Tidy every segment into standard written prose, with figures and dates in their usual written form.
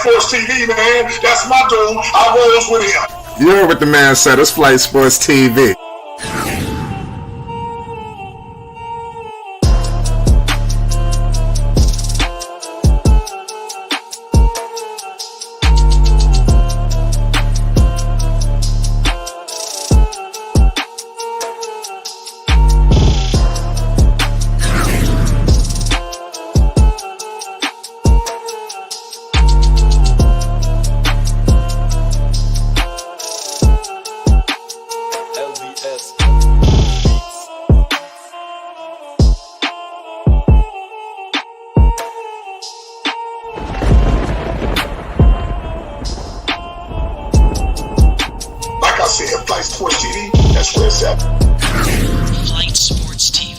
Sports TV, man. That's my dude. I rolls with him. You heard what the man said. It's Flight Sports TV. Flight Sports TV, that's where it's at. Flight Sports TV.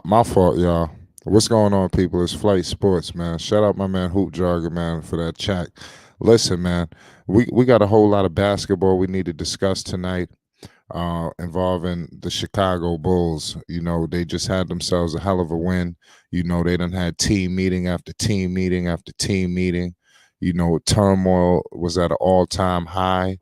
My fault, y'all. What's going on, people? It's Flight Sports, man. Shout out my man Hoop Jargon, man, for that check. Listen, man, we got a whole lot of basketball we need to discuss tonight involving the Chicago Bulls. You know, they just had themselves a hell of a win. You know, they done had team meeting after team meeting after team meeting. You know, turmoil was at an all-time high,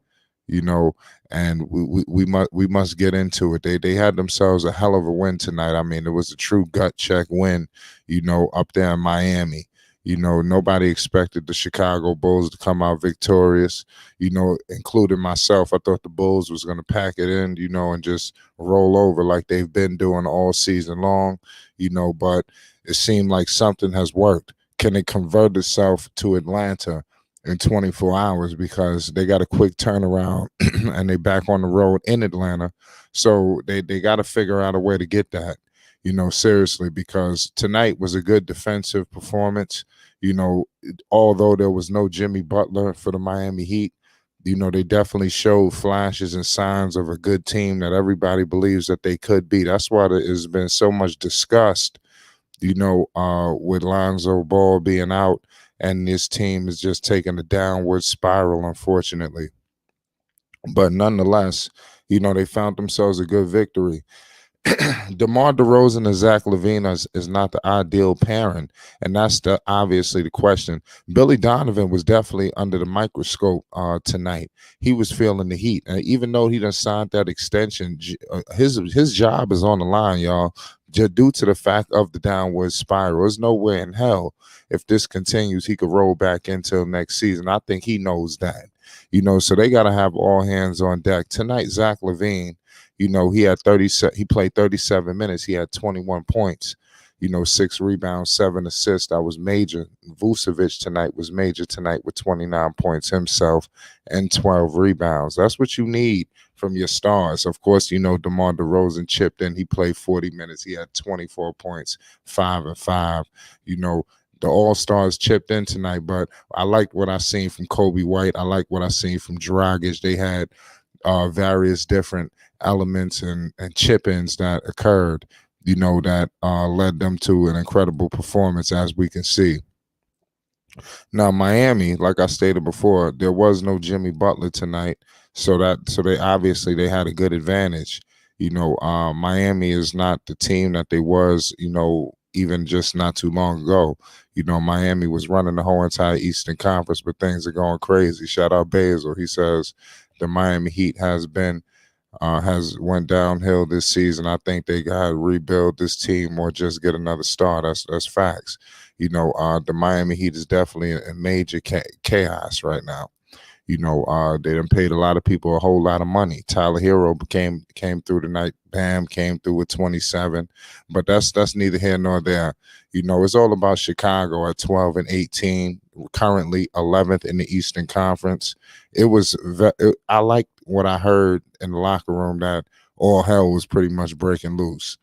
you know, and we must get into it. They had themselves a hell of a win tonight. I mean, it was a true gut check win, you know, up there in Miami. You know, nobody expected the Chicago Bulls to come out victorious, you know, including myself. I thought the Bulls was going to pack it in, you know, and just roll over like they've been doing all season long, you know, but it seemed like something has worked. Can it convert itself to Atlanta in 24 hours, because they got a quick turnaround and they back on the road in Atlanta. So they got to figure out a way to get that, you know, seriously, because tonight was a good defensive performance. You know, although there was no Jimmy Butler for the Miami Heat, you know, they definitely showed flashes and signs of a good team that everybody believes that they could be. That's why there has been so much discussed, you know, with Lonzo Ball being out, and this team is just taking a downward spiral, unfortunately. But nonetheless, you know, they found themselves a good victory. DeMar DeRozan and Zach Lavine is not the ideal pairing, and that's obviously the question. Billy Donovan was definitely under the microscope tonight. He was feeling the heat, and even though he done signed that extension, his job is on the line, y'all, just due to the fact of the downward spiral. There's no way in hell, if this continues, he could roll back until next season. I think he knows that, you know, so they got to have all hands on deck. Tonight, Zach Lavine, you know, he played 37 minutes. He had 21 points, you know, 6 rebounds, 7 assists. That was major. Vucevic tonight was major tonight with 29 points himself and 12 rebounds. That's what you need from your stars. Of course, you know, DeMar DeRozan chipped in. He played 40 minutes. He had 24 points, 5 and 5. You know, the All-Stars chipped in tonight, but I like what I seen from Kobe White. I like what I seen from Dragic. They had various different elements and chip-ins that occurred, you know, that led them to an incredible performance, as we can see. Now, Miami, like I stated before, there was no Jimmy Butler tonight, so they obviously they had a good advantage. You know, Miami is not the team that they was, you know, even just not too long ago. You know, Miami was running the whole entire Eastern Conference, but things are going crazy. Shout out Basil. He says the Miami Heat has went downhill this season. I think they got to rebuild this team or just get another star. That's facts. You know, the Miami Heat is definitely in major chaos right now. They done paid a lot of people a whole lot of money. Tyler Hero came through tonight. Bam came through with 27, but that's neither here nor there. It's all about Chicago at 12-18, currently 11th in the Eastern Conference. I liked what I heard in the locker room, that all hell was pretty much breaking loose.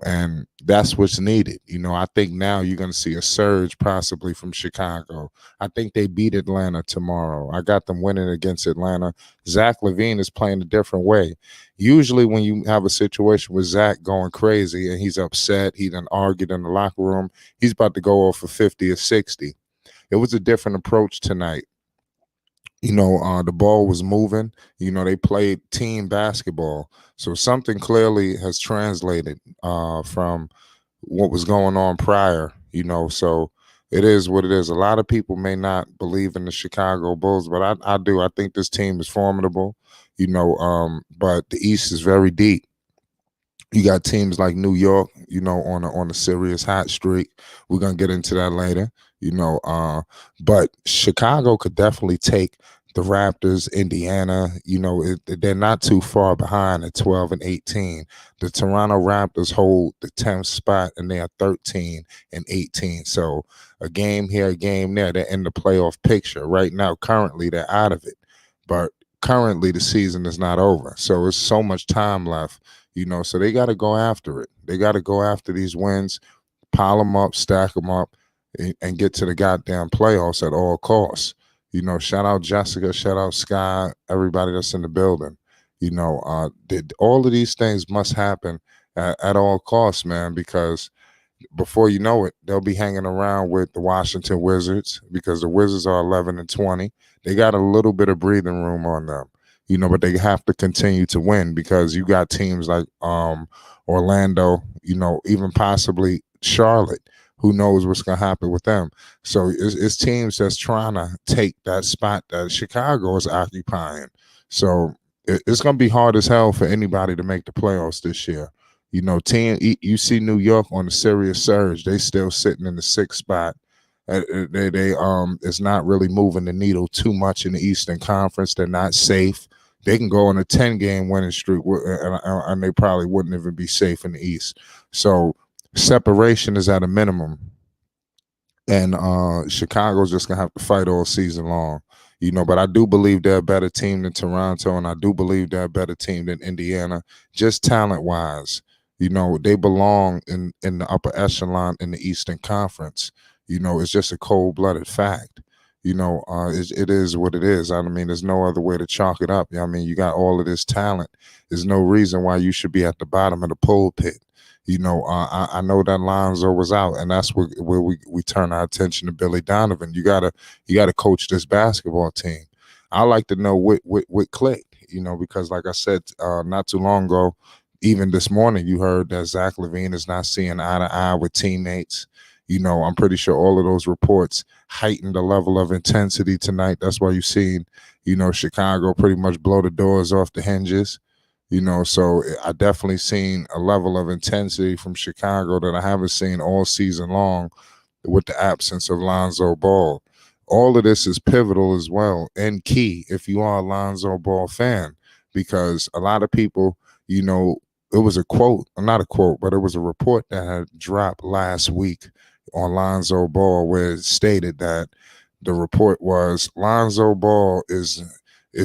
And that's what's needed. I think now you're going to see a surge possibly from Chicago. I think they beat Atlanta tomorrow. I got them winning against Atlanta. Zach Lavine is playing a different way. Usually when you have a situation with Zach going crazy and he's upset, he done argued in the locker room, he's about to go off for 50 or 60. It was a different approach tonight. The ball was moving. They played team basketball. So something clearly has translated from what was going on prior, So it is what it is. A lot of people may not believe in the Chicago Bulls, but I do. I think this team is formidable, but the East is very deep. You got teams like New York, on a serious hot streak. We're gonna get into that later, but Chicago could definitely take the Raptors, Indiana. They're not too far behind at 12-18. The Toronto Raptors hold the 10th spot, and they are 13-18. So a game here, a game there. They're in the playoff picture right now. Currently, they're out of it, but currently the season is not over. So there's so much time left. So they got to go after it. They got to go after these wins, pile them up, stack them up, and get to the goddamn playoffs at all costs. Shout out Jessica, shout out Sky, everybody that's in the building. All of these things must happen at all costs, man, because before you know it, they'll be hanging around with the Washington Wizards, because the Wizards are 11-20. They got a little bit of breathing room on them. But they have to continue to win, because you got teams like Orlando, even possibly Charlotte. Who knows what's going to happen with them? So it's teams that's trying to take that spot that Chicago is occupying. So it's going to be hard as hell for anybody to make the playoffs this year. You see New York on a serious surge. They still sitting in the 6th spot. It's not really moving the needle too much in the Eastern Conference. They're not safe. They can go on a 10-game winning streak, and they probably wouldn't even be safe in the East. So separation is at a minimum, and Chicago's just gonna have to fight all season long. But I do believe they're a better team than Toronto, and I do believe they're a better team than Indiana, just talent-wise. They belong in the upper echelon in the Eastern Conference. It's just a cold-blooded fact. It is what it is. I mean, there's no other way to chalk it up. You got all of this talent. There's no reason why you should be at the bottom of the pulpit. I know that Lonzo was out, and that's where we turn our attention to Billy Donovan. You gotta coach this basketball team. I like to know what clicked, because like I said not too long ago, even this morning, you heard that Zach Lavine is not seeing eye to eye with teammates. I'm pretty sure all of those reports heightened the level of intensity tonight. That's why you've seen, Chicago pretty much blow the doors off the hinges. So I definitely seen a level of intensity from Chicago that I haven't seen all season long with the absence of Lonzo Ball. All of this is pivotal as well and key if you are a Lonzo Ball fan, because a lot of people, it was a quote, not a quote, but it was a report that had dropped last week on Lonzo Ball, where it stated that the report was Lonzo Ball is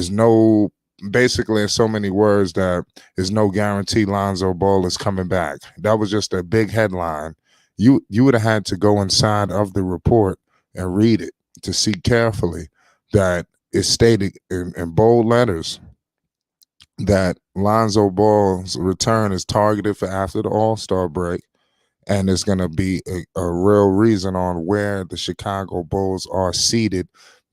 no, basically in so many words, that is no guarantee Lonzo Ball is coming back. That was just a big headline. You would have had to go inside of the report and read it to see carefully that it stated in bold letters that Lonzo Ball's return is targeted for after the All-Star break. And there's going to be a real reason on where the Chicago Bulls are seated,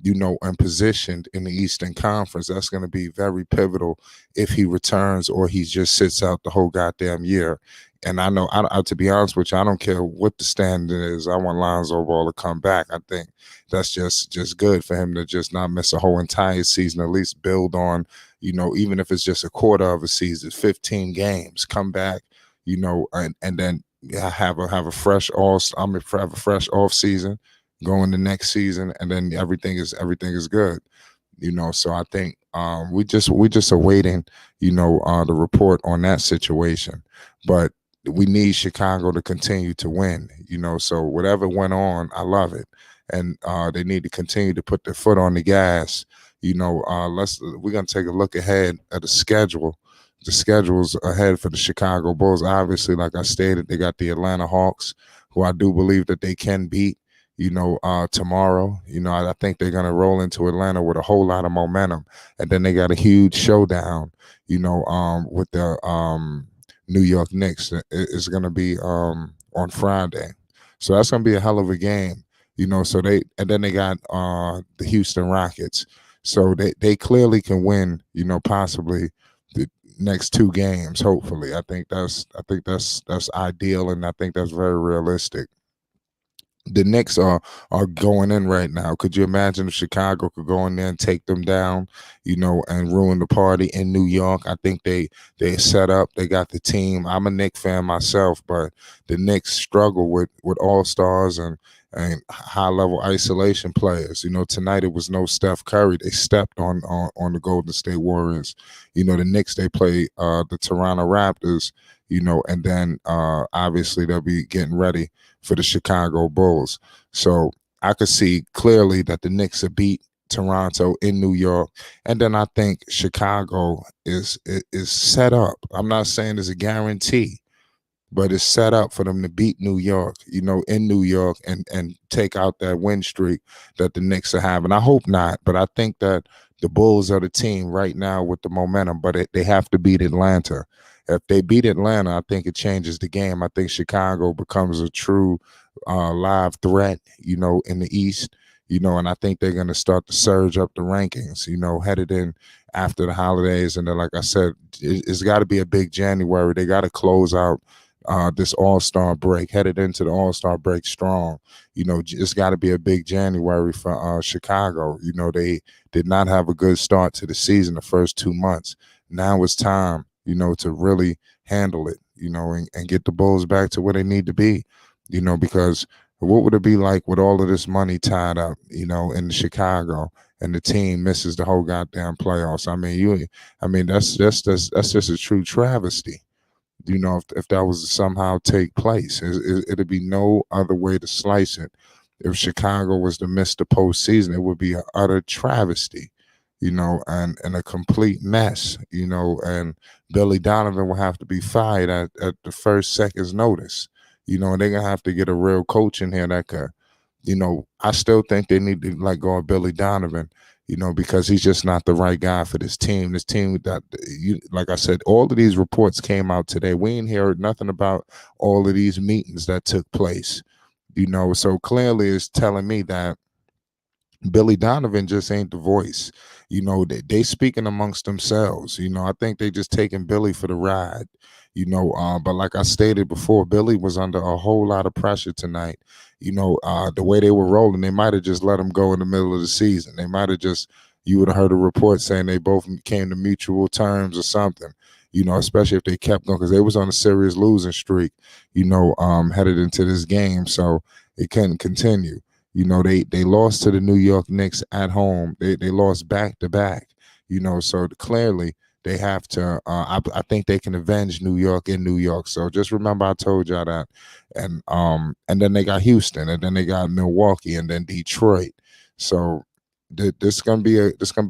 and positioned in the Eastern Conference. That's going to be very pivotal if he returns or he just sits out the whole goddamn year. And I know, to be honest with you, I don't care what the standard is. I want Lonzo Ball to come back. I think that's just good for him to just not miss a whole entire season, at least build on, even if it's just a quarter of a season, 15 games, come back, and then have a fresh off season, go in the next season, and then everything is good. So I think we just awaiting, the report on that situation. But we need Chicago to continue to win, So whatever went on, I love it, and they need to continue to put their foot on the gas. We're gonna take a look ahead at the schedule. The schedule's ahead for the Chicago Bulls. Obviously, like I stated, they got the Atlanta Hawks, who I do believe that they can beat. Tomorrow. I think they're gonna roll into Atlanta with a whole lot of momentum, and then they got a huge showdown. With the New York Knicks. It's gonna be on Friday, so that's gonna be a hell of a game. So then they got the Houston Rockets. So they clearly can win. Possibly the next two games. Hopefully, I think that's ideal, and I think that's very realistic. The Knicks are going in right now. Could you imagine if Chicago could go in there and take them down, and ruin the party in New York? I think they set up. They got the team. I'm a Knicks fan myself, but the Knicks struggle with all-stars and high-level isolation players. Tonight it was no Steph Curry. They stepped on the Golden State Warriors. The Knicks, they play the Toronto Raptors, and then obviously they'll be getting ready for the Chicago Bulls. So I could see clearly that the Knicks will beat Toronto in New York. And then I think Chicago is set up. I'm not saying it's a guarantee, but it's set up for them to beat New York, in New York and take out that win streak that the Knicks are having. I hope not, but I think that the Bulls are the team right now with the momentum, but they have to beat Atlanta. If they beat Atlanta, I think it changes the game. I think Chicago becomes a true live threat, in the East, and I think they're going to start to surge up the rankings, headed in after the holidays. And then, like I said, it's got to be a big January. They got to close out this All-Star break, headed into the All-Star break strong. It's got to be a big January for Chicago. They did not have a good start to the season the first 2 months. Now it's time, to really handle it, and get the Bulls back to where they need to be, because what would it be like with all of this money tied up, in Chicago, and the team misses the whole goddamn playoffs? That's just a true travesty. If that was to somehow take place, it'd be no other way to slice it. If Chicago was to miss the postseason, it would be an utter travesty, and a complete mess, and Billy Donovan will have to be fired at the first second's notice, and they're going to have to get a real coach in here that could, I still think they need to let go of Billy Donovan, because he's just not the right guy for this team. This team that, like I said, all of these reports came out today. We ain't heard nothing about all of these meetings that took place, so clearly it's telling me that Billy Donovan just ain't the voice. They speaking amongst themselves. I think they just taking Billy for the ride. But like I stated before, Billy was under a whole lot of pressure tonight. The way they were rolling, they might have just let him go in the middle of the season. They might have you would have heard a report saying they both came to mutual terms or something. Especially if they kept going, because they was on a serious losing streak, headed into this game. So it couldn't continue. They lost to the New York Knicks at home. They lost back to back. So clearly they have to. I think they can avenge New York in New York. So just remember, I told y'all that. And then they got Houston, and then they got Milwaukee, and then Detroit. So this gonna be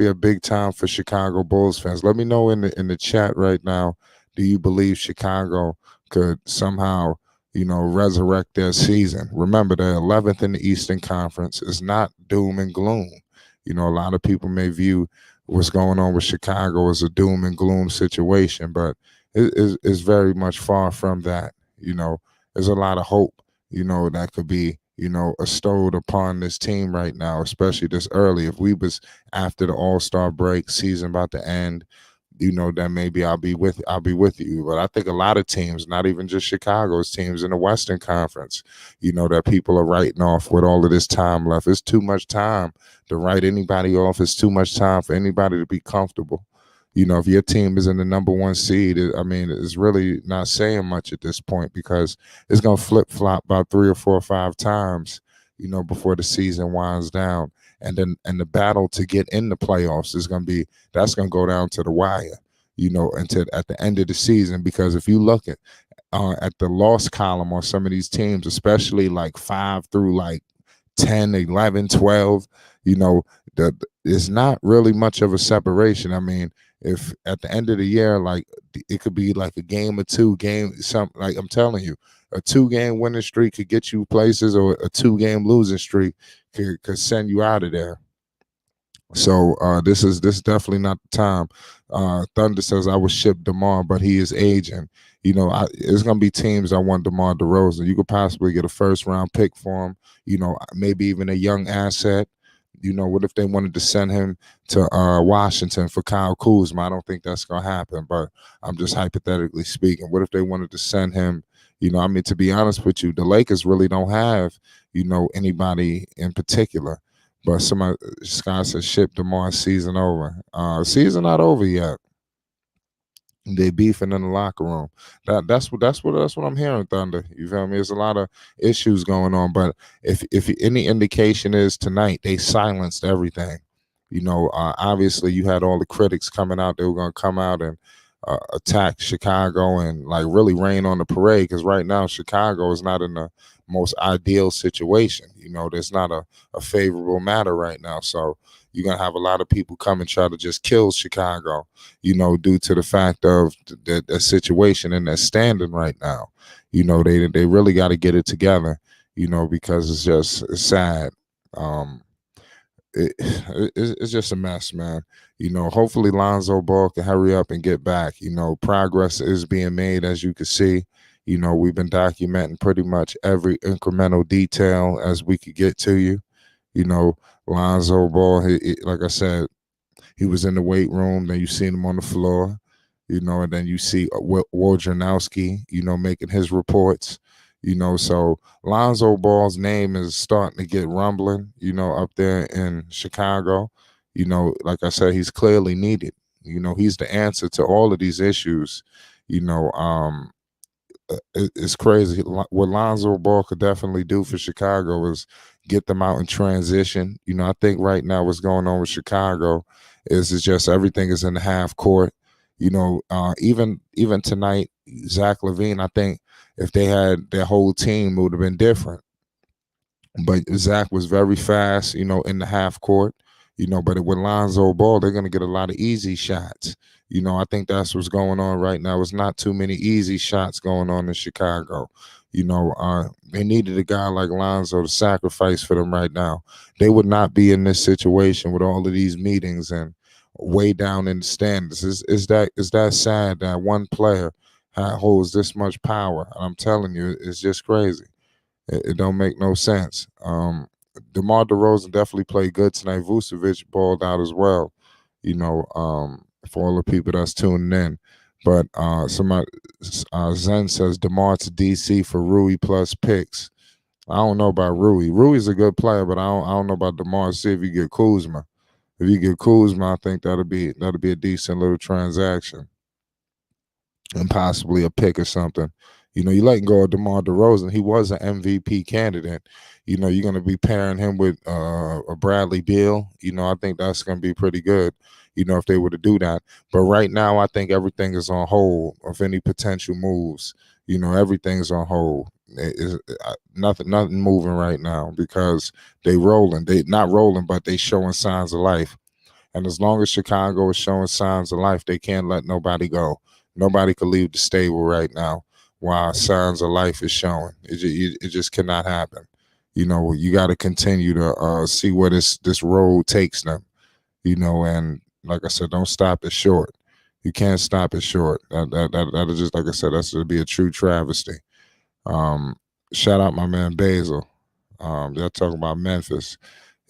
a big time for Chicago Bulls fans. Let me know in the chat right now. Do you believe Chicago could somehow, resurrect their season? Remember, they're 11th in the Eastern Conference. It's not doom and gloom. A lot of people may view what's going on with Chicago as a doom and gloom situation, but it's very much far from that. There's a lot of hope, that could be, bestowed upon this team right now, especially this early. If we was after the All-Star break, season about to end, then maybe I'll be with you. But I think a lot of teams, not even just Chicago's teams in the Western Conference, that people are writing off with all of this time left. It's too much time to write anybody off. It's too much time for anybody to be comfortable. If your team is in the number one seed, it's really not saying much at this point, because it's going to flip-flop about 3 or 4 or 5 times, before the season winds down. and the battle to get in the playoffs is going to be, that's going to go down to the wire, until at the end of the season. Because if you look at the loss column on some of these teams, especially like 5 through like 10, 11, 12, it's not really much of a separation. I mean, if at the end of the year, like it could be like a game or two game, something like, I'm telling you, a 2-game winning streak could get you places, or a 2-game losing streak could send you out of there. So this is definitely not the time. Thunder says, I would ship DeMar, but he is aging. It's gonna be teams that want DeMar DeRozan. You could possibly get a 1st-round pick for him. Maybe even a young asset. What if they wanted to send him to Washington for Kyle Kuzma? I don't think that's gonna happen, but I'm just hypothetically speaking. What if they wanted to send him? I mean, to be honest with you, the Lakers really don't have anybody in particular. But somebody, Scott says, ship DeMar, season over. Season not over yet. They beefing in the locker room. That's what I'm hearing, Thunder. You feel me? There's a lot of issues going on. But if any indication is tonight, they silenced everything. Obviously you had all the critics coming out. They were going to come out and attack Chicago and like really rain on the parade, because right now Chicago is not in the most ideal situation. There's not a favorable matter right now. So you're going to have a lot of people come and try to just kill Chicago, due to the fact of the situation and their standing right now. They really got to get it together, because it's sad. It's just a mess, man. Hopefully Lonzo Ball can hurry up and get back. Progress is being made, as you can see. We've been documenting pretty much every incremental detail as we could get to you. Lonzo Ball, like I said, he was in the weight room. Then you seen him on the floor, and then you see Wojnarowski, making his reports. So Lonzo Ball's name is starting to get rumbling, up there in Chicago. Like I said, he's clearly needed. He's the answer to all of these issues. It's crazy. What Lonzo Ball could definitely do for Chicago is get them out in transition. I think right now what's going on with Chicago is just everything is in the half court. Even tonight, Zach Lavine, I think if they had their whole team, it would have been different. But Zach was very fast, in the half court. But with Lonzo Ball, they're going to get a lot of easy shots. I think that's what's going on right now. It's not too many easy shots going on in Chicago. They needed a guy like Lonzo to sacrifice for them right now. They would not be in this situation with all of these meetings and way down in the standards. Is that sad that one player holds this much power? And I'm telling you, it's just crazy. It don't make no sense. DeMar DeRozan definitely played good tonight. Vucevic balled out as well, for all the people that's tuning in. But somebody, Zen says DeMar to DC for Rui plus picks. I don't know about Rui. Rui's a good player, but I don't know about DeMar. See if you get Kuzma. If you get Kuzma, I think that'll be a decent little transaction, and possibly a pick or something. You letting go of DeMar DeRozan. He was an MVP candidate. You're going to be pairing him with a Bradley Beal. I think that's going to be pretty good, if they were to do that. But right now, I think everything is on hold of any potential moves. Everything's on hold. Nothing moving right now because they rolling. They not rolling, but they showing signs of life. And as long as Chicago is showing signs of life, they can't let nobody go. Nobody can leave the stable right now while signs of life is showing. It just cannot happen. You got to continue to see where this road takes them. And like I said, don't stop it short. You can't stop it short. That'll just, like I said, that's going to be a true travesty. Shout out my man Basil. They're talking about Memphis.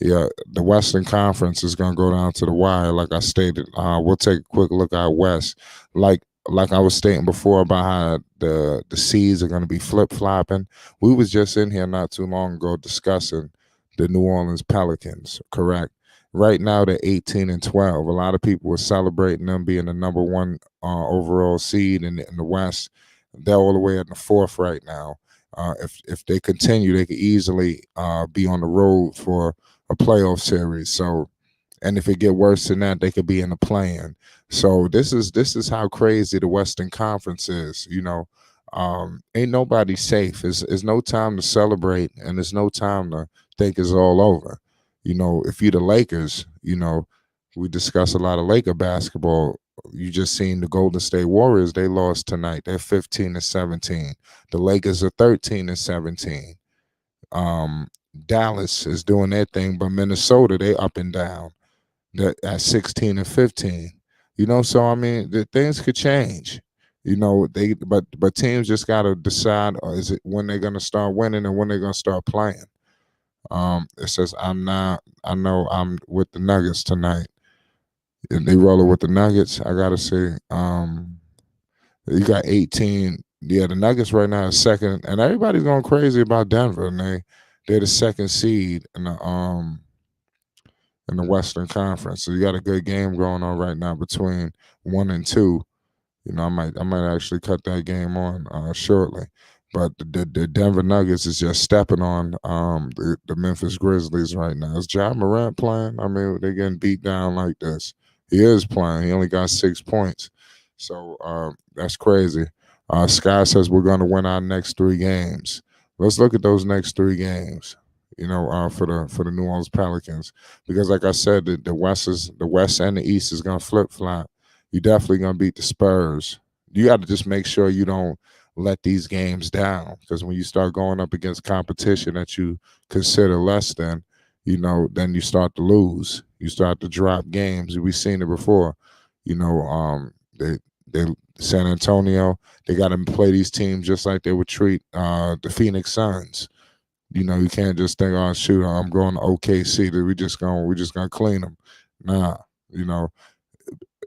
Yeah, the Western Conference is going to go down to the wire, like I stated. We'll take a quick look at West. Like I was stating before about how the seeds are going to be flip-flopping. We was just in here not too long ago discussing the New Orleans Pelicans, correct? Right now they're 18-12. A lot of people were celebrating them being the number one overall seed in the West. They're all the way at the fourth right now. If they continue, they could easily be on the road for a playoff series. So, and if it get worse than that, they could be in the play-in. So this is how crazy the Western Conference is. Ain't nobody safe. It's no time to celebrate, and there's no time to think it's all over. If you're the Lakers, we discuss a lot of Laker basketball. You just seen the Golden State Warriors. They lost tonight. They're 15-17. The Lakers are 13-17. Dallas is doing their thing, but Minnesota, they up and down. They're at 16-15. So I mean, the things could change. But teams just gotta decide, is it when they're gonna start winning and when they're gonna start playing. It says I know I'm with the Nuggets tonight. And they rolling with the Nuggets. I gotta say, you got 18. Yeah, the Nuggets right now is second, and everybody's going crazy about Denver, and they're the second seed in the Western Conference. So you got a good game going on right now between 1 and 2. I might actually cut that game on shortly. But the Denver Nuggets is just stepping on the Memphis Grizzlies right now. Is Ja Morant playing? I mean, they're getting beat down like this. He is playing. He only got 6 points. So that's crazy. Sky says we're going to win our next 3 games. Let's look at those next 3 games. For the New Orleans Pelicans, because like I said, the West and the East is gonna flip flop. You're definitely gonna beat the Spurs. You got to just make sure you don't let these games down, because when you start going up against competition that you consider less than, then you start to lose. You start to drop games. We've seen it before. They San Antonio, they got to play these teams just like they would treat the Phoenix Suns. You can't just think, oh shoot, I'm going to OKC. We're just gonna clean them. Nah,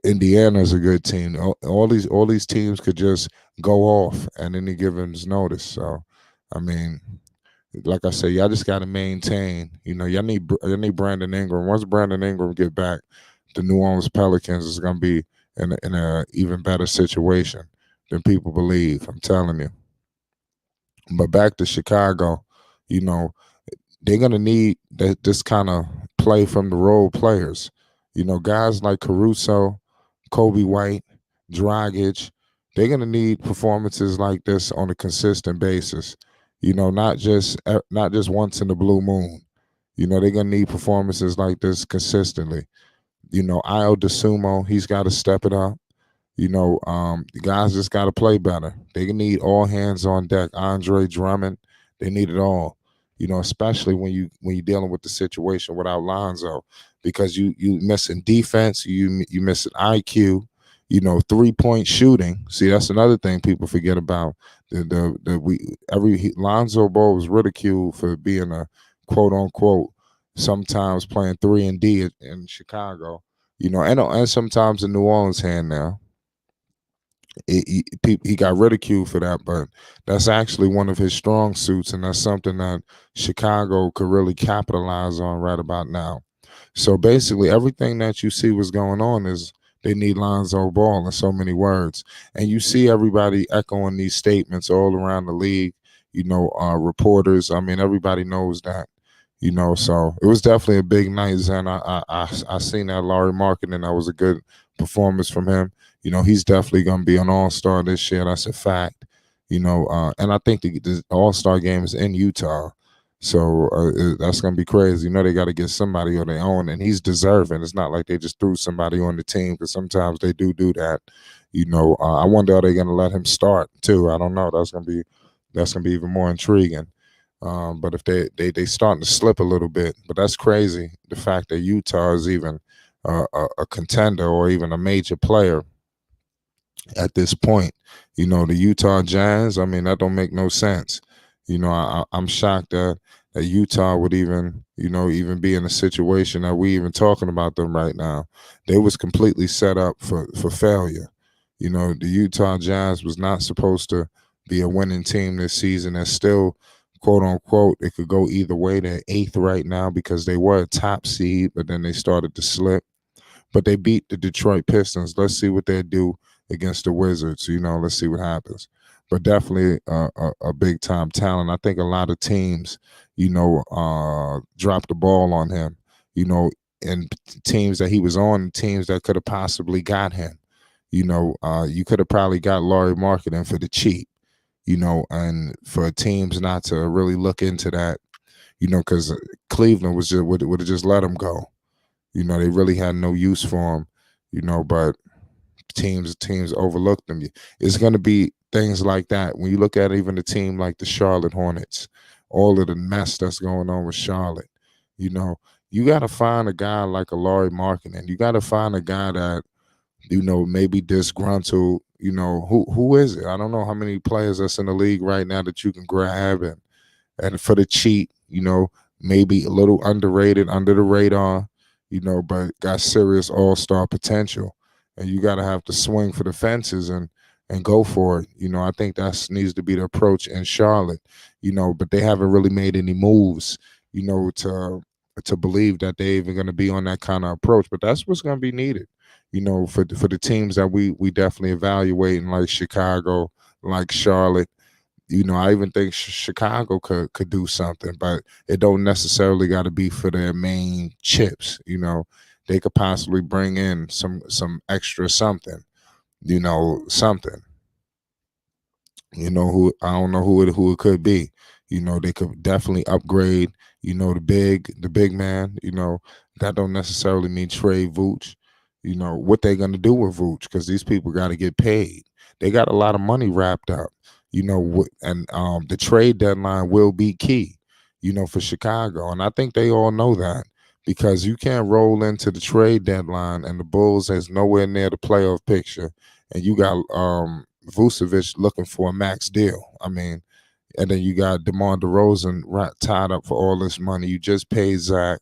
Indiana's a good team. All these teams could just go off at any given notice. So, I mean, like I said, y'all just got to maintain. Y'all need Brandon Ingram. Once Brandon Ingram get back, the New Orleans Pelicans is gonna be in a even better situation than people believe. I'm telling you. But back to Chicago. They're going to need this kind of play from the role players. Guys like Caruso, Kobe White, Dragic, they're going to need performances like this on a consistent basis. Not just once in the blue moon. They're going to need performances like this consistently. Io DeSumo, he's got to step it up. The guys just got to play better. They need all hands on deck. Andre Drummond, they need it all. Especially when you're dealing with the situation without Lonzo, because you missing defense, you missing IQ, 3-point shooting. See, that's another thing people forget about. Lonzo Ball was ridiculed for being a quote unquote sometimes playing 3 and D in Chicago, and sometimes in New Orleans hand now. He got ridiculed for that, but that's actually one of his strong suits, and that's something that Chicago could really capitalize on right about now. So basically, everything that you see what's going on is they need Lonzo Ball in so many words, and you see everybody echoing these statements all around the league. Reporters. I mean, everybody knows that. So it was definitely a big night, Zen. I seen that Larry Marketing. That was a good performance from him. He's definitely going to be an all-star this year. That's a fact. And I think the all-star game is in Utah. So that's going to be crazy. They got to get somebody on their own, and he's deserving. It's not like they just threw somebody on the team, because sometimes they do that. I wonder, are they going to let him start too? I don't know. That's going to be even more intriguing. But if they starting to slip a little bit, but that's crazy. The fact that Utah is even a contender or even a major player at this point. The Utah Jazz, I mean, that don't make no sense. I'm shocked that Utah would even be in a situation that we even talking about them right now. They was completely set up for failure. The Utah Jazz was not supposed to be a winning team this season. That's still, quote unquote, it could go either way. They're 8th right now because they were a top seed, but then they started to slip. But they beat the Detroit Pistons. Let's see what they do against the Wizards. Let's see what happens. but definitely a big time talent. I think a lot of teams, dropped the ball on him, and teams that he was on, teams that could have possibly got him. You could have probably got Laurie Marketing for the cheap, and for teams not to really look into that, because Cleveland would have just let him go. They really had no use for him, but teams overlooked them. It's going to be things like that when you look at even a team like the Charlotte Hornets, all of the mess that's going on with Charlotte. You got to find a guy like a Laurie Marketing. You got to find a guy that maybe disgruntled. Who is it? I don't know how many players that's in the league right now that you can grab and for the cheap. Maybe a little underrated, under the radar. But got serious all-star potential. And you got to have to swing for the fences and go for it. I think that needs to be the approach in Charlotte. But they haven't really made any moves. To believe that they're even going to be on that kind of approach. But that's what's going to be needed. For the teams that we definitely evaluating, like Chicago, like Charlotte. I even think Chicago could do something, but it don't necessarily got to be for their main chips. They could possibly bring in some extra something. Something. Who I don't know who it could be. They could definitely upgrade. The big man. That don't necessarily mean trade Vooch. What they gonna do with Vooch, because these people got to get paid. They got a lot of money wrapped up. And the trade deadline will be key. For Chicago, and I think they all know that, because you can't roll into the trade deadline and the Bulls is nowhere near the playoff picture, and you got Vucevic looking for a max deal. I mean, and then you got DeMar DeRozan tied up for all this money. You just paid Zach.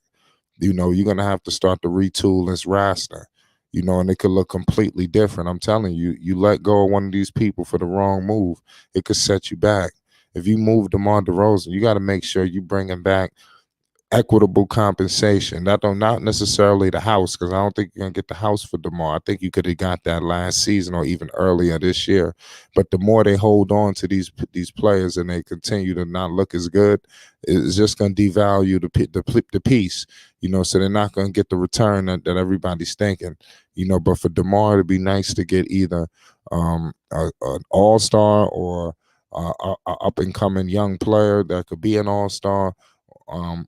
You're gonna have to start to retool this roster. And it could look completely different. I'm telling you, you let go of one of these people for the wrong move, it could set you back. If you move DeMar DeRozan, you got to make sure you bring him back equitable compensation. That don't not necessarily the house, because I don't think you're gonna get the house for DeMar. I think you could have got that last season or even earlier this year. But the more they hold on to these players and they continue to not look as good, it's just gonna devalue the piece. So they're not gonna get the return that everybody's thinking. But for DeMar, it'd be nice to get either an all-star or a up and coming young player that could be an all-star.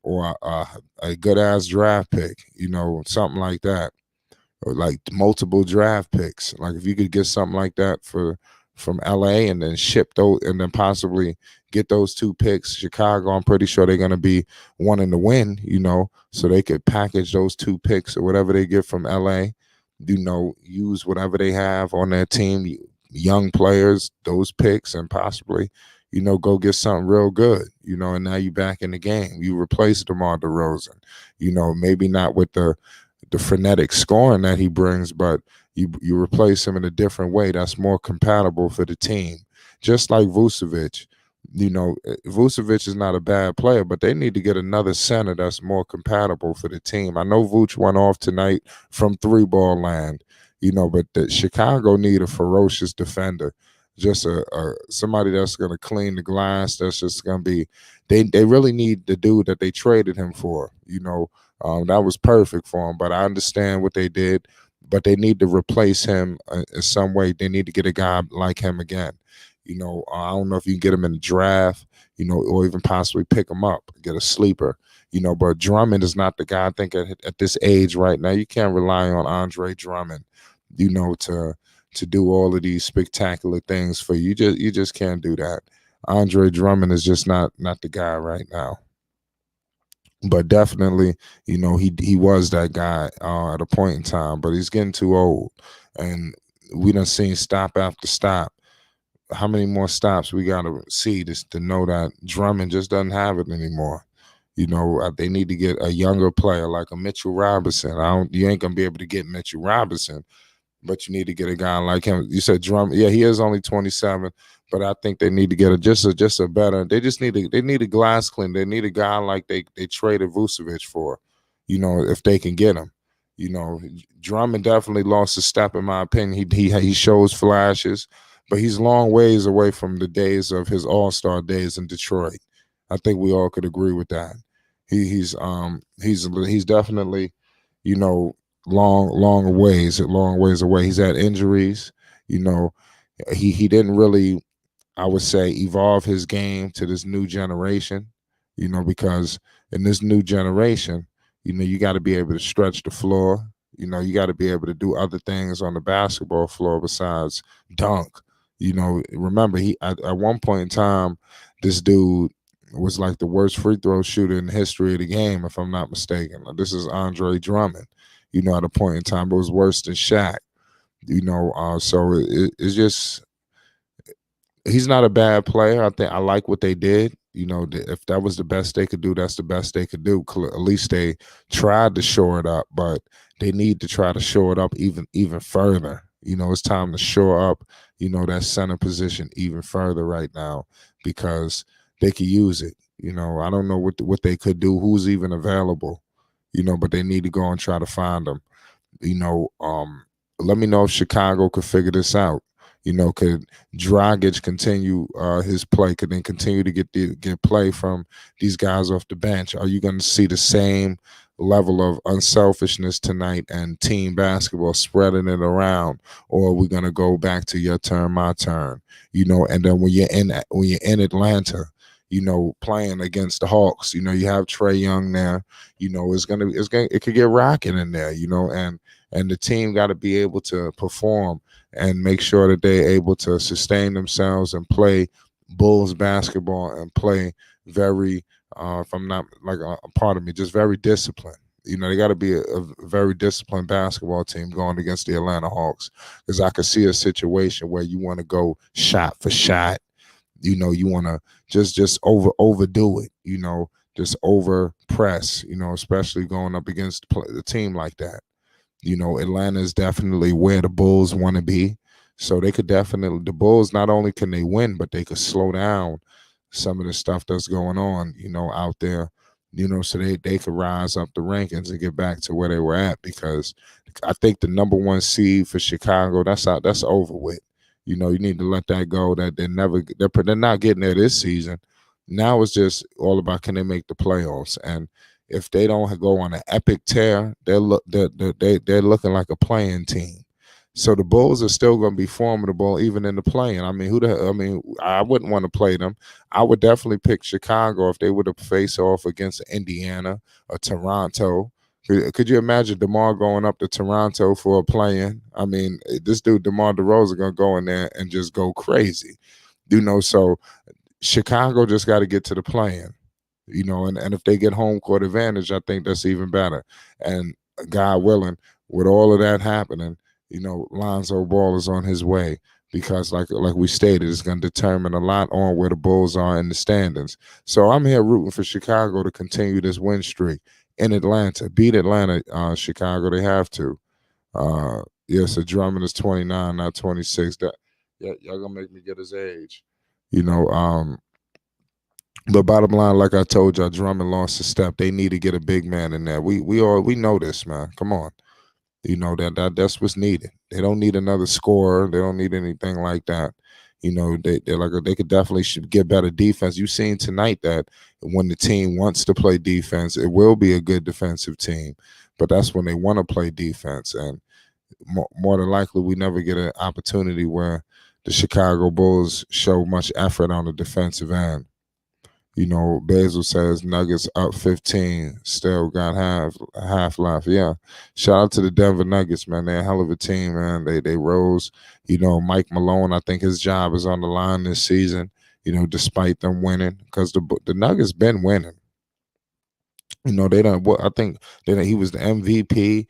Or a good ass draft pick, something like that, or like multiple draft picks. Like if you could get something like that from LA and then ship those, and then possibly get those 2 picks. Chicago, I'm pretty sure they're gonna be wanting to win, so they could package those 2 picks or whatever they get from LA, use whatever they have on their team, young players, those picks, and possibly go get something real good, and now you back in the game. You replace DeMar DeRozan, maybe not with the frenetic scoring that he brings, but you replace him in a different way that's more compatible for the team. Just like Vucevic. Vucevic is not a bad player, but they need to get another center that's more compatible for the team. I know Vooch went off tonight from 3-ball land, but the Chicago need a ferocious defender. Just somebody that's going to clean the glass. That's just going to be. They really need the dude that they traded him for. That was perfect for him. But I understand what they did. But they need to replace him in some way. They need to get a guy like him again. I don't know if you can get him in the draft. Or even possibly pick him up, get a sleeper. But Drummond is not the guy. I think at this age right now, you can't rely on Andre Drummond. To do all of these spectacular things for you. You just can't do that. Andre Drummond is just not the guy right now. But definitely, he was that guy at a point in time, but he's getting too old. And we done seen stop after stop. How many more stops we got to see to know that Drummond just doesn't have it anymore? They need to get a younger player like a Mitchell Robinson. You ain't going to be able to get Mitchell Robinson, but you need to get a guy like him. You said Drummond. Yeah, he is only 27, but I think they need to get just a better. They need a glass cleaner. They need a guy like they traded Vucevic for, if they can get him. Drummond definitely lost a step in my opinion. He shows flashes, but he's long ways away from the days of his All-Star days in Detroit. I think we all could agree with that. He's definitely, you know, long ways away. He's had injuries. You know, he didn't really, I would say, evolve his game to this new generation. You know, because in this new generation, you know, you got to be able to stretch the floor. You know, you got to be able to do other things on the basketball floor besides dunk. You know, remember he at one point in time, this dude was like the worst free throw shooter in the history of the game, if I'm not mistaken. This is Andre Drummond. You know, at a point in time, it was worse than Shaq. You know, so it's just he's not a bad player. I think I like what they did. You know, if that was the best they could do, that's the best they could do. At least they tried to shore it up, but they need to try to shore it up even further. You know, it's time to shore up, you know, that center position even further right now because they could use it. You know, I don't know what they could do, who's even available, you know, but they need to go and try to find them. You know, let me know if Chicago could figure this out. You know, could Dragic continue his play? Could then continue to get play from these guys off the bench? Are you going to see the same level of unselfishness tonight and team basketball spreading it around, or are we going to go back to your turn, my turn? You know, and then when you're in Atlanta, you know, playing against the Hawks, you know, you have Trae Young there. You know, it could get rocking in there. You know, and the team got to be able to perform and make sure that they're able to sustain themselves and play Bulls basketball and play very, if I'm not like part of me, just very disciplined. You know, they got to be a very disciplined basketball team going against the Atlanta Hawks because I could see a situation where you want to go shot for shot. You know, you want to just overdo it. You know, just over press. You know, especially going up against a team like that. You know, Atlanta is definitely where the Bulls want to be. So they could definitely, the Bulls, not only can they win, but they could slow down some of the stuff that's going on, you know, out there, you know, so they could rise up the rankings and get back to where they were at because I think the number one seed for Chicago, that's over with. You know, you need to let that go. That they're not getting there this season. Now it's just all about can they make the playoffs, and if they don't go on an epic tear, they're looking like a playing team. So the Bulls are still going to be formidable even in the playing. I mean, I wouldn't want to play them. I would definitely pick Chicago if they were to face off against Indiana or Toronto. Could you imagine DeMar going up to Toronto for a play-in? I mean, this dude DeMar DeRozan going to go in there and just go crazy. You know, so Chicago just got to get to the play-in. You know, and if they get home court advantage, I think that's even better. And God willing, with all of that happening, you know, Lonzo Ball is on his way because, like we stated, it's going to determine a lot on where the Bulls are in the standings. So I'm here rooting for Chicago to continue this win streak in Atlanta. Beat Atlanta, Chicago. They have to. So Drummond is 29, not 26. That y'all gonna make me get his age. You know, the bottom line, like I told y'all, Drummond lost a step. They need to get a big man in there. We know this, man. Come on. You know, that's what's needed. They don't need another scorer. They don't need anything like that. You know, they could definitely should get better defense. You've seen tonight that when the team wants to play defense, it will be a good defensive team. But that's when they want to play defense. And more than likely, we never get an opportunity where the Chicago Bulls show much effort on the defensive end. You know, Basil says Nuggets up 15, still got half left. Yeah. Shout out to the Denver Nuggets, man. They're a hell of a team, man. They rose. You know, Mike Malone, I think his job is on the line this season, you know, despite them winning. Because the Nuggets been winning. You know, I think he was the MVP.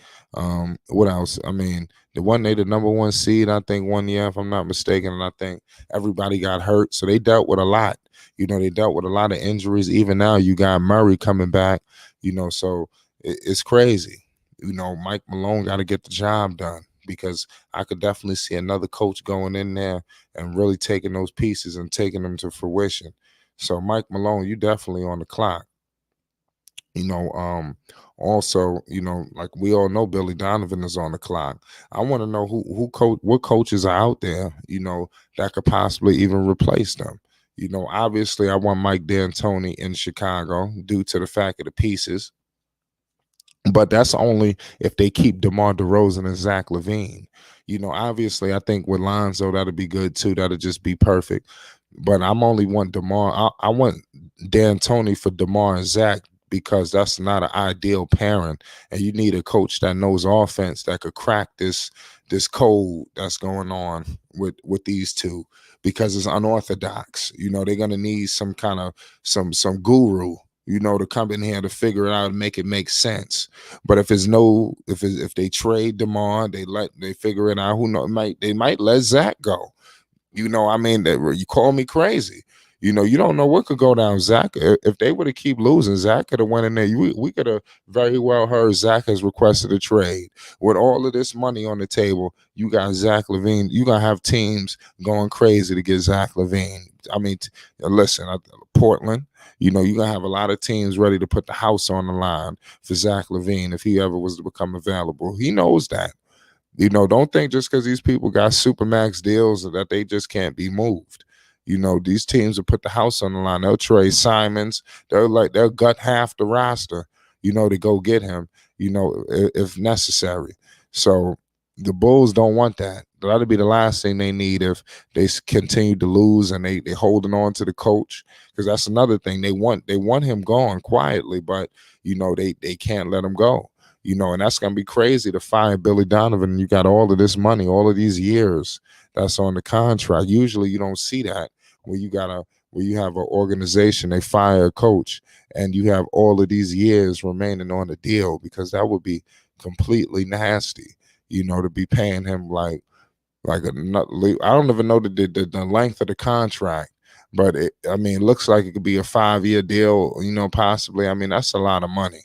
What else? I mean, they the number one seed, I think, 1 year, if I'm not mistaken. And I think everybody got hurt. So they dealt with a lot. You know, they dealt with a lot of injuries. Even now, you got Murray coming back, you know, so it's crazy. You know, Mike Malone got to get the job done because I could definitely see another coach going in there and really taking those pieces and taking them to fruition. So, Mike Malone, you definitely on the clock. You know, also, like we all know, Billy Donovan is on the clock. I want to know what coaches are out there, that could possibly even replace them. Obviously, I want Mike D'Antoni in Chicago due to the fact of the pieces, but that's only if they keep DeMar DeRozan and Zach Lavine. Obviously, I think with Lonzo that'll be good too. That'll just be perfect. But I'm only want DeMar. I want D'Antoni for DeMar and Zach because that's not an ideal pairing, and you need a coach that knows offense that could crack this code that's going on with these two because it's unorthodox. They're gonna need some kind of some guru, to come in here to figure it out and make it make sense. But if they trade DeMar, they figure it out. Who knows? They might let Zach go. I mean, you call me crazy. You don't know what could go down. Zach, if they were to keep losing, Zach could have went in there. We could have very well heard Zach has requested a trade. With all of this money on the table, you got Zach Lavine. You gonna have teams going crazy to get Zach Lavine. I mean, listen, Portland. You're gonna have a lot of teams ready to put the house on the line for Zach Lavine if he ever was to become available. He knows that. Don't think just because these people got supermax deals that they just can't be moved. These teams will put the house on the line. They'll trade Simons. They'll gut half the roster, to go get him, if necessary. So the Bulls don't want that. That'll be the last thing they need if they continue to lose and they holding on to the coach, because that's another thing they want him gone quietly, but they can't let him go. And that's going to be crazy to fire Billy Donovan. You got all of this money, all of these years that's on the contract. Usually you don't see that where you have an organization, they fire a coach and you have all of these years remaining on the deal, because that would be completely nasty, to be paying him like I don't even know the length of the contract, but it looks like it could be a 5-year deal, possibly. That's a lot of money.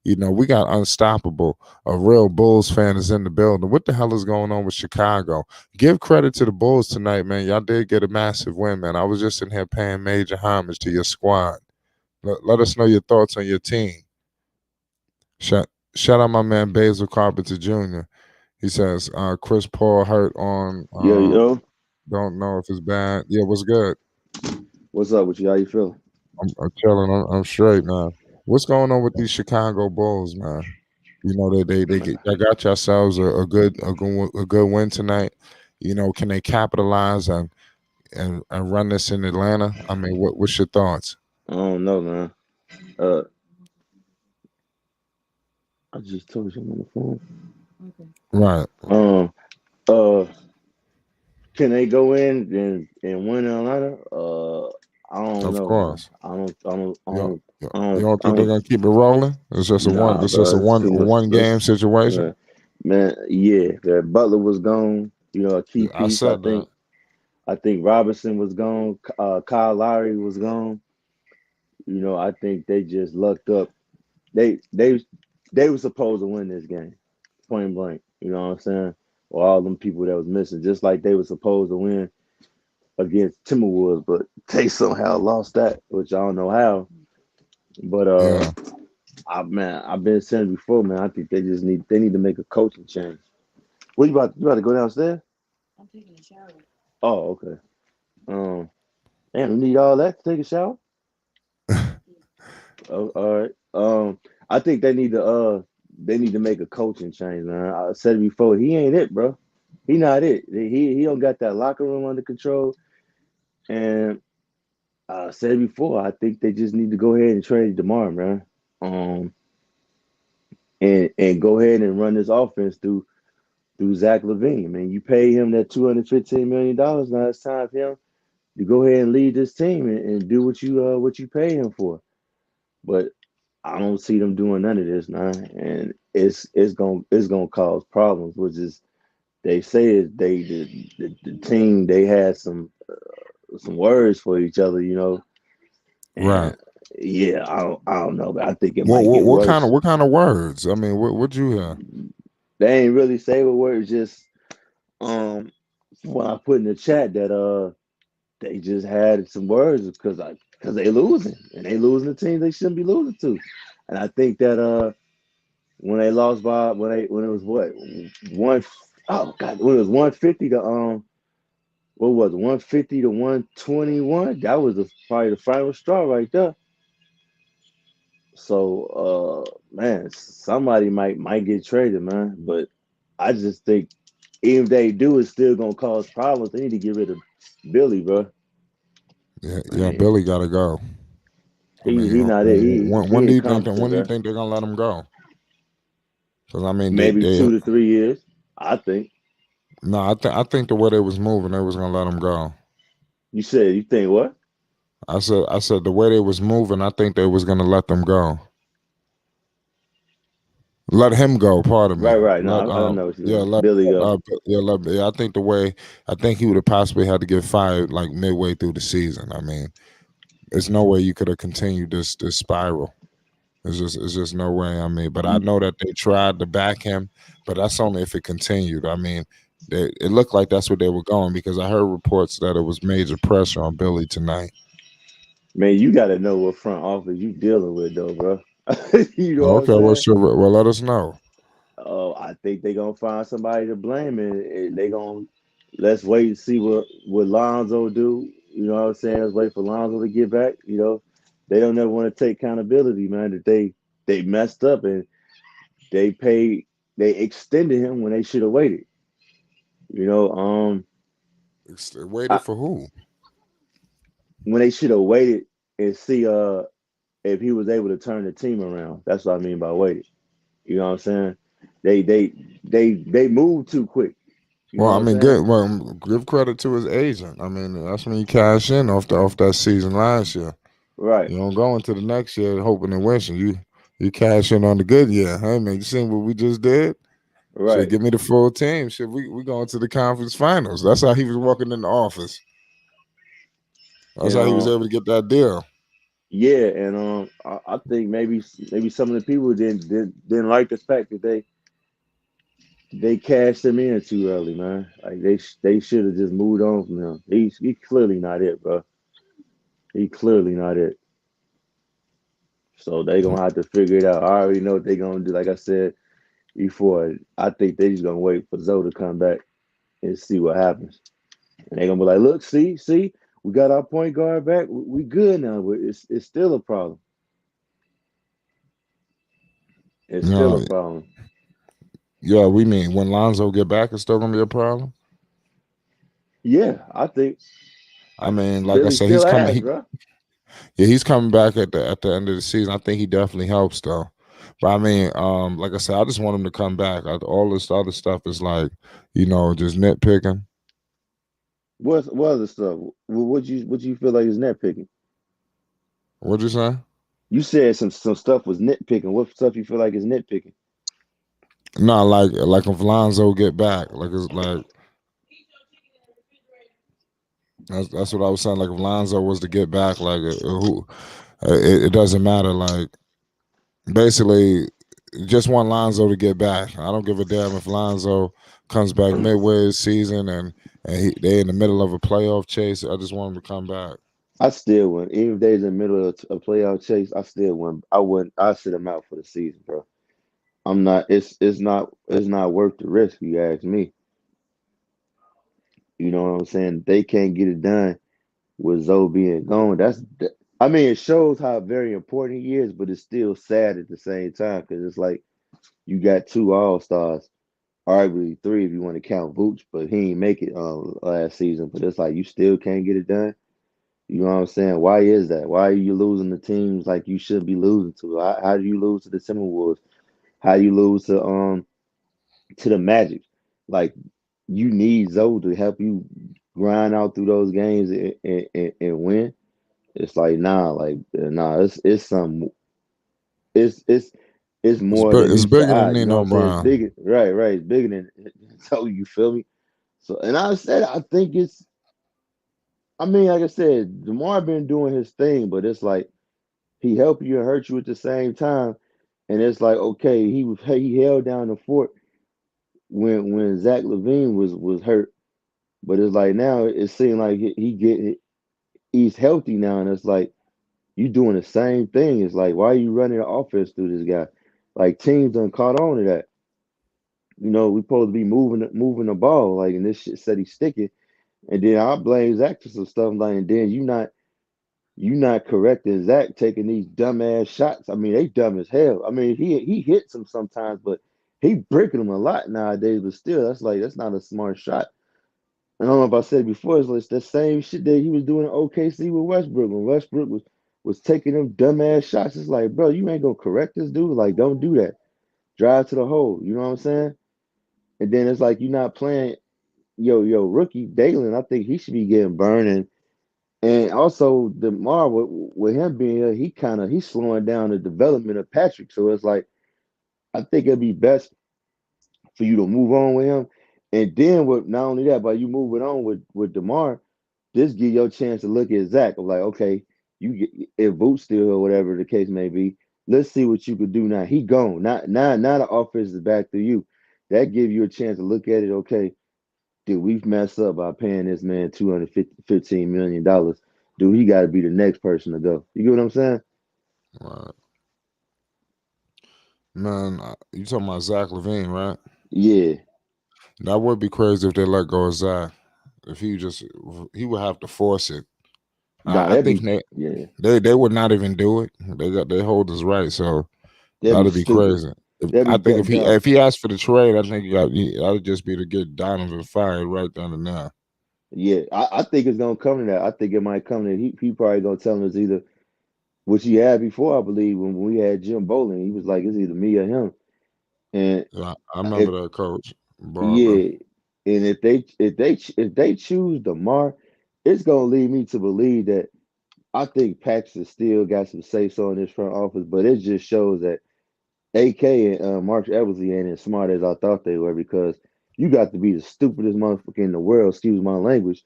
We got Unstoppable. A real Bulls fan is in the building. What the hell is going on with Chicago? Give credit to the Bulls tonight, man. Y'all did get a massive win, man. I was just in here paying major homage to your squad. Let us know your thoughts on your team. Shout out my man Basil Carpenter Jr. He says Chris Paul hurt on Yo, don't know if it's bad. Yeah, what's good? what's up with you? How you feeling? I'm chilling. I'm straight, man. What's going on with these Chicago Bulls, man? They got yourselves a good win tonight. Can they capitalize and run this in Atlanta? What's your thoughts? I don't know, man. Uh, I just told you I'm on the phone. Right. Uh, can they go in and win in Atlanta? I don't Of know, man. course. You don't, you don't I think they're don't. gonna keep it rolling? It's just a one. Nah, It's just bro. a It's one too much. one game situation. Man, yeah. That Butler was gone. A key I piece. I said that. think. I think Robinson was gone. Kyle Lowry was gone. I think they just lucked up. They they they were supposed to win this game, point blank. You know what I'm saying? Or all them people that was missing, just like they were supposed to win against Timberwolves, but they somehow lost that, which I don't know how. But Yeah. I've been saying before, man. I think they need to make a coaching change. What you about to go downstairs? Oh, okay. Um, damn, you need all that to take a shower? Oh, all right. I think they need to make a coaching change, man. I said it before, he ain't it, bro. He not it. He don't got that locker room under control. And I said it before, I think they just need to go ahead and trade DeMar, man. Um, and go ahead and run this offense through Zach Lavine. Man, you pay him that $215 million. Now it's time for him to go ahead and lead this team and do what you pay him for. But I don't see them doing none of this now, and it's gonna cause problems. Which is they say is the team they had some words for each other, Right. and yeah, I don't know, but I think it What might what get what kind of worse. what kind of words? What'd you hear? They ain't really say what words, just um when I put in the chat that they just had some words because they losing and they losing the teams they shouldn't be losing to. And I think that when they lost by when it was what one oh god when it was 150 to what was it, 150 to 121, that was probably the final straw right there. So man, somebody might get traded, man. But I just think even if they do, it's still gonna cause problems. They need to get rid of Billy, bro. Yeah, I yeah, mean, Billy got to go. I he mean, not it. He when do you think incompetent, when do you bro. think they're gonna let him go? Because I mean, Maybe they 2 to 3 years, I think. no, I think the way they was moving, they was gonna let him go. You think what? I said the way they was moving, I think they was gonna let them go. Let him go. Pardon me. Right. No, Let I know what you yeah, mean. Billy go. yeah. I think the way I think he would have possibly had to get fired like midway through the season. I mean, there's no way you could have continued this spiral. It's just no way. I mean, but I know that they tried to back him, but that's only if it continued. I mean, it looked like that's what they were going because I heard reports that it was major pressure on Billy tonight. Man, you got to know what front office you dealing with, though, bro. You know what I'm Okay, well, saying? sure. Well, let us know. I think they're gonna find somebody to blame, and they gonna let's wait and see what Lonzo do. You know what I'm saying? Let's wait for Lonzo to get back. You know, they don't ever want to take accountability, man. That they messed up and they paid, they extended him when they should have waited. You know, Waited I, for who? when they should have waited and see if he was able to turn the team around. That's what I mean by waiting. You know what I'm saying? They they they moved too quick. You Well, know I what I'm mean, saying? give credit to his agent. I mean, that's when you cash in off that season last year. Right, You don't go into the next year hoping and wishing. You cash in on the good year. Hey man, you seen what we just did? Should right. give me the full team. Should we going to the conference finals? That's how he was walking in the office. That's And how he was able to get that deal. yeah, and I think maybe some of the people didn't like the fact that they cashed him in too early, man. Like they should have just moved on from him. He clearly not it, bro. He clearly not it. So they gonna have to figure it out. I already know what they gonna do. Like I said before, I think they just gonna wait for Zoe to come back and see what happens. And they gonna be like, look, see, we got our point guard back. We good now, but it's still a problem. It's still a No, problem. yeah, we mean when Lonzo get back, it's still gonna be a problem. Yeah, I think I mean, like I Billy said, he's still coming. ass, bro. Yeah, he's coming back at the end of the season. I think he definitely helps though. But I mean, like I said, I just want him to come back. All this other stuff is like, just nitpicking. What other stuff? What you feel like is nitpicking? What'd you say? You said some stuff was nitpicking. What stuff you feel like is nitpicking? No, like if Lonzo get back, like it's like that's what I was saying. Like if Lonzo was to get back, like it doesn't matter. Like basically, just want Lonzo to get back. I don't give a damn if Lonzo comes back midway season and they in the middle of a playoff chase. I just want him to come back. I still wouldn't. Even if they's in the middle of a playoff chase, I still wouldn't. I wouldn't. I sit them out for the season, bro. I'm not. It's not worth the risk. You ask me. You know what I'm saying? They can't get it done with Zoe being gone. I mean, it shows how very important he is, but it's still sad at the same time because it's like you got two all stars, arguably three if you want to count Vooch, but he ain't make it last season. But it's like you still can't get it done. You know what I'm saying? Why is that? Why are you losing the teams like you should be losing to? How do you lose to the Timberwolves? How do you lose to the Magic? Like you need Zoe to help you grind out through those games and win. It's like nah. It's some it's it's more than It's meets the bigger eye. than You know what Nino I'm saying? It's Brown. bigger, right. It's bigger than so you feel me? So and I said I think it's. I mean, like I said, Demar been doing his thing, but it's like he help you and hurt you at the same time. And it's like, okay, he held down the fort when Zach Lavine was hurt, but it's like now it seems like he's healthy now, and it's like You doing the same thing. It's like, why are you running the offense through this guy? Like teams done caught on to that. We supposed to be moving the ball, like, and this shit said he's sticking. And then I blame Zach for some stuff, like, and then you not correcting Zach taking these dumbass shots. I mean, they dumb as hell. I mean, he hits them sometimes, but he breaking them a lot nowadays. But still, that's not a smart shot. I don't know if I said it before. It's like the same shit that he was doing in OKC with Westbrook when Westbrook was taking them dumbass shots. It's like, bro, you ain't gonna correct this dude. Like, don't do that. Drive to the hole. You know what I'm saying? And then it's like you're not playing rookie Dalen. I think he should be getting burned. And also DeMar with him being here, he's slowing down the development of Patrick. So it's like I think it'd be best for you to move on with him. And then with not only that, but you moving on with DeMar, this give you a chance to look at Zach. I'm like, okay, you get if Boot still or whatever the case may be, let's see what you could do now. He gone. Not the offense is back to you. That give you a chance to look at it. Okay, dude, we've messed up by paying this man $215 million. Dude, he got to be the next person to go. You get what I'm saying? Right. Man, you talking about Zach Lavine, right? Yeah. That would be crazy if they let go of Zach. If he would have to force it. Nah, I that'd think be yeah. they would not even do it. They hold us right, so That'd be that'd be stupid. crazy. That'd I be think that dumb. if he asked for the trade, I think that'd just be to get Donovan fired right then and there. Yeah, I think it's gonna come to that. I think it might come to that. He probably gonna tell us either, which he had before, I believe, when we had Jim Bowling. He was like, it's either me or him. And Yeah, I remember if that, Coach Barber. yeah, and if they choose DeMar, it's gonna lead me to believe that I think Paxton still got some say so in this front office, but it just shows that AK and Mark Eversley ain't as smart as I thought they were because you got to be the stupidest motherfucker in the world, excuse my language,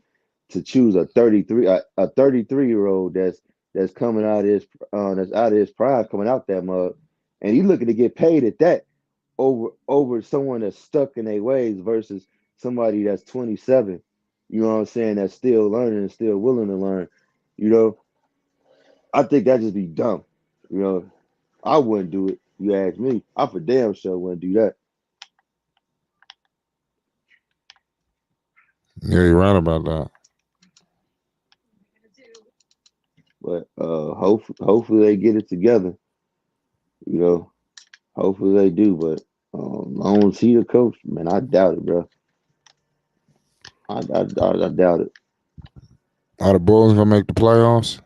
to choose a 33-year-old that's coming out of his prime, coming out that mug, and you looking to get paid at that over someone that's stuck in their ways versus somebody that's 27. You know what I'm saying? That's still learning and still willing to learn. You know, I think that just be dumb. You know, I wouldn't do it. You ask me, I for damn sure wouldn't do that. Yeah, you're right about that. But hopefully they get it together. You know, hopefully they do. But long as he the coach, man, I doubt it, bro. I doubt it. Are the Bulls gonna make the playoffs?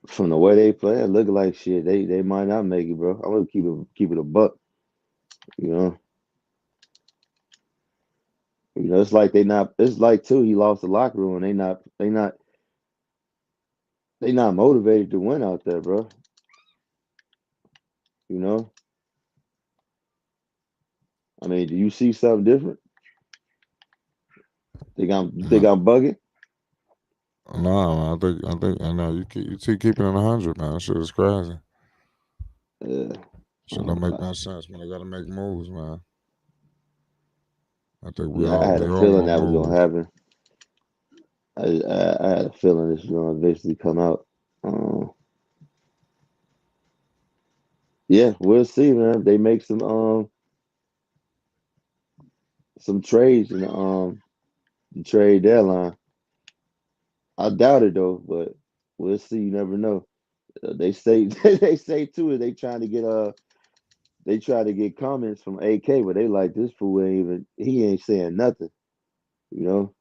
From the way they play, it look like shit. They might not make it, bro. I'm gonna keep it a buck. You know, it's like they not. It's like too. He lost the locker room. They not motivated to win out there, bro. You know. I mean, do you see something different? You think No, I'm bugging? no, I know you keep keeping it 100, man. That shit is crazy. Yeah. Shit don't make no sense, man. They gotta make moves, man. I think Yeah, I had they a all feeling gonna that was gonna move. happen. I had a feeling this was gonna eventually come out. Um, yeah, we'll see, man. If they make some trades in the trade deadline. I doubt it though, but we'll see. You never know. They say they say too is they try to get comments from AK, but they like this fool ain't even he ain't saying nothing. You know.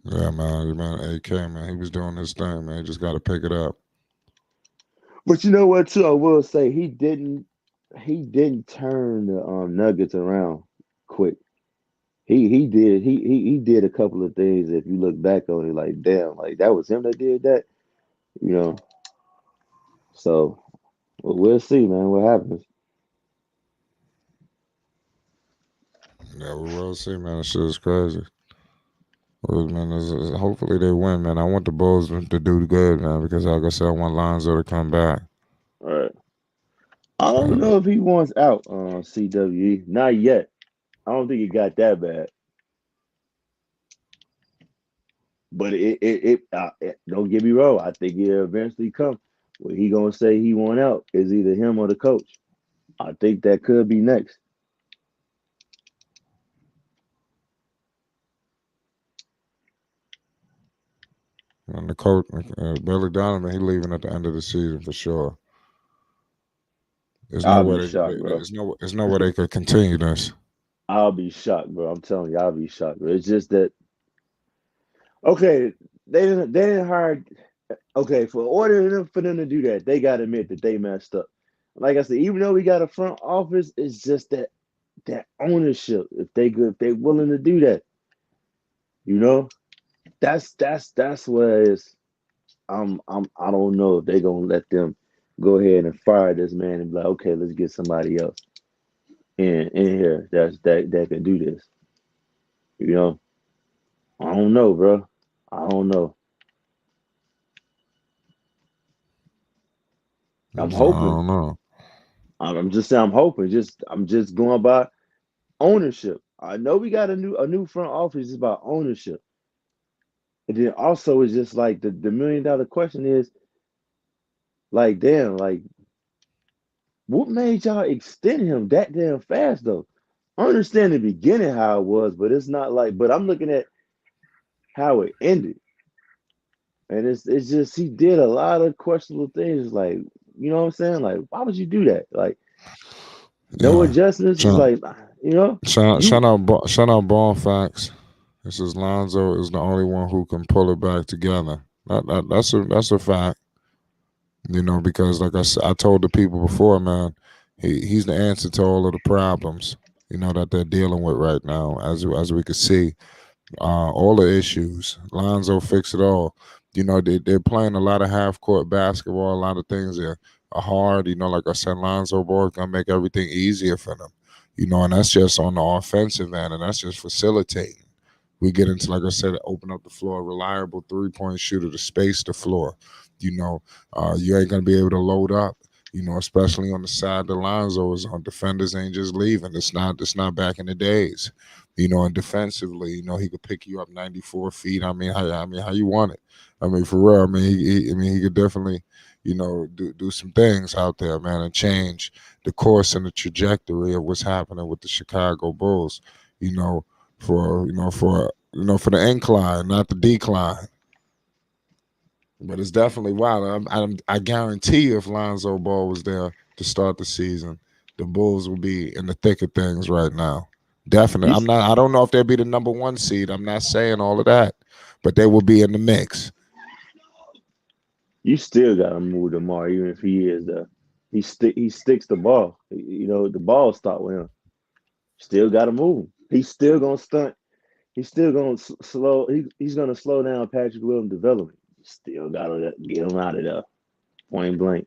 Yeah, man, AK, man, he was doing his thing, man. He just gotta pick it up. But you know what too? I will say he didn't turn the Nuggets around quick. He did a couple of things. If you look back on it, like damn, like that was him that did that. You know. So we'll see, man. What happens? Yeah, we will see, man. That shit is crazy. Well, man, hopefully they win, man. I want the Bulls to do good, man, because like I said, I want Lonzo to come back. All right. I don't Yeah. know if he wants out CWE. Not yet. I don't think he got that bad. But don't get me wrong. I think it'll eventually come. When he gonna say he want out is either him or the coach. I think that could be next. And the coach, Billy Donovan, he leaving at the end of the season for sure. There's no I'll way be shocked, bro. there's no way they could continue this. I'll be shocked, bro. I'm telling you, I'll be shocked, bro. It's just that okay, they didn't hire okay, for order for them to do that, they gotta admit that they messed up. Like I said, even though we got a front office, it's just that ownership. If they willing to do that, you know, that's what it is. I don't know if they gonna let them go ahead and fire this man and be like, okay, let's get somebody else in here that can do this. You know, I don't know, bro. I don't know. I'm I hoping. don't know. I'm just saying I'm hoping. I'm just going by ownership. I know we got a new front office. It's about ownership. And then also it's just like the $1 million question is like, damn, like what made y'all extend him that damn fast though? I understand the beginning how it was, but it's not like, but I'm looking at how it ended. And it's just he did a lot of questionable things. Like, you know what I'm saying? Like, why would you do that? Like, no Yeah. adjustments. It's Shout, like, you know, shout you out, shout out, Ball Facts. This is Lonzo is the only one who can pull it back together. That's a fact. You know, because like I told the people before, man, he's the answer to all of the problems. You know that they're dealing with right now, as we can see. All the issues. Lonzo fix it all. You know, they're playing a lot of half court basketball. A lot of things are hard. You know, like I said, Lonzo Ball gonna make everything easier for them. You know, and that's just on the offensive end, and that's just facilitating. We get into, like I said, open up the floor, reliable 3-point shooter to space the floor. You know, you ain't gonna be able to load up. You know, especially on the side the Lonzo is on. Defenders ain't just leaving. It's not back in the days. You know, and defensively, you know, he could pick you up 94 feet. I mean, how you want it? I mean, for real. I mean, I mean, he could definitely, you know, do some things out there, man, and change the course and the trajectory of what's happening with the Chicago Bulls. You know, for the incline, not the decline. But it's definitely wild. I guarantee you, if Lonzo Ball was there to start the season, the Bulls would be in the thick of things right now. Definitely. you I'm not. I don't know if they'd be the number one seed. I'm not saying all of that, but they will be in the mix. you still gotta move Demar, even if he is the he sticks the ball. You know, the ball stop with him. Still gotta move him. He's still gonna stunt. He's still gonna slow. He's gonna slow down Patrick Williams' development. Still gotta get him out of there, point blank.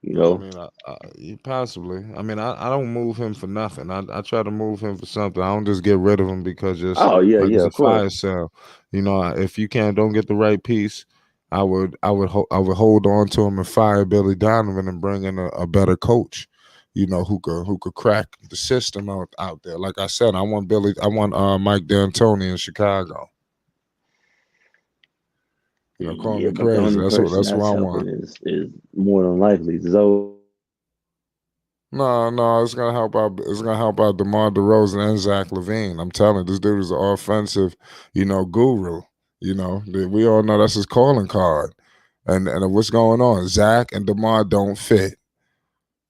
You I know. mean, possibly. I mean, I don't move him for nothing. I try to move him for something. I don't just get rid of him because just Oh yeah, like yeah, it's a of course. fire sale. You know, if you don't get the right piece, I would hold on to him and fire Billy Donovan and bring in a better coach. You know, who could crack the system out there. Like I said, I want Mike D'Antoni in Chicago. You know, call Yeah, me but the crazy. only person That's what that's I helping want. is more than likely Zoe. No, no, it's gonna help out. It's gonna help out DeMar DeRozan and Zach Lavine. I'm telling you, this dude is an offensive, guru. We all know that's his calling card. And what's going on? Zach and DeMar don't fit.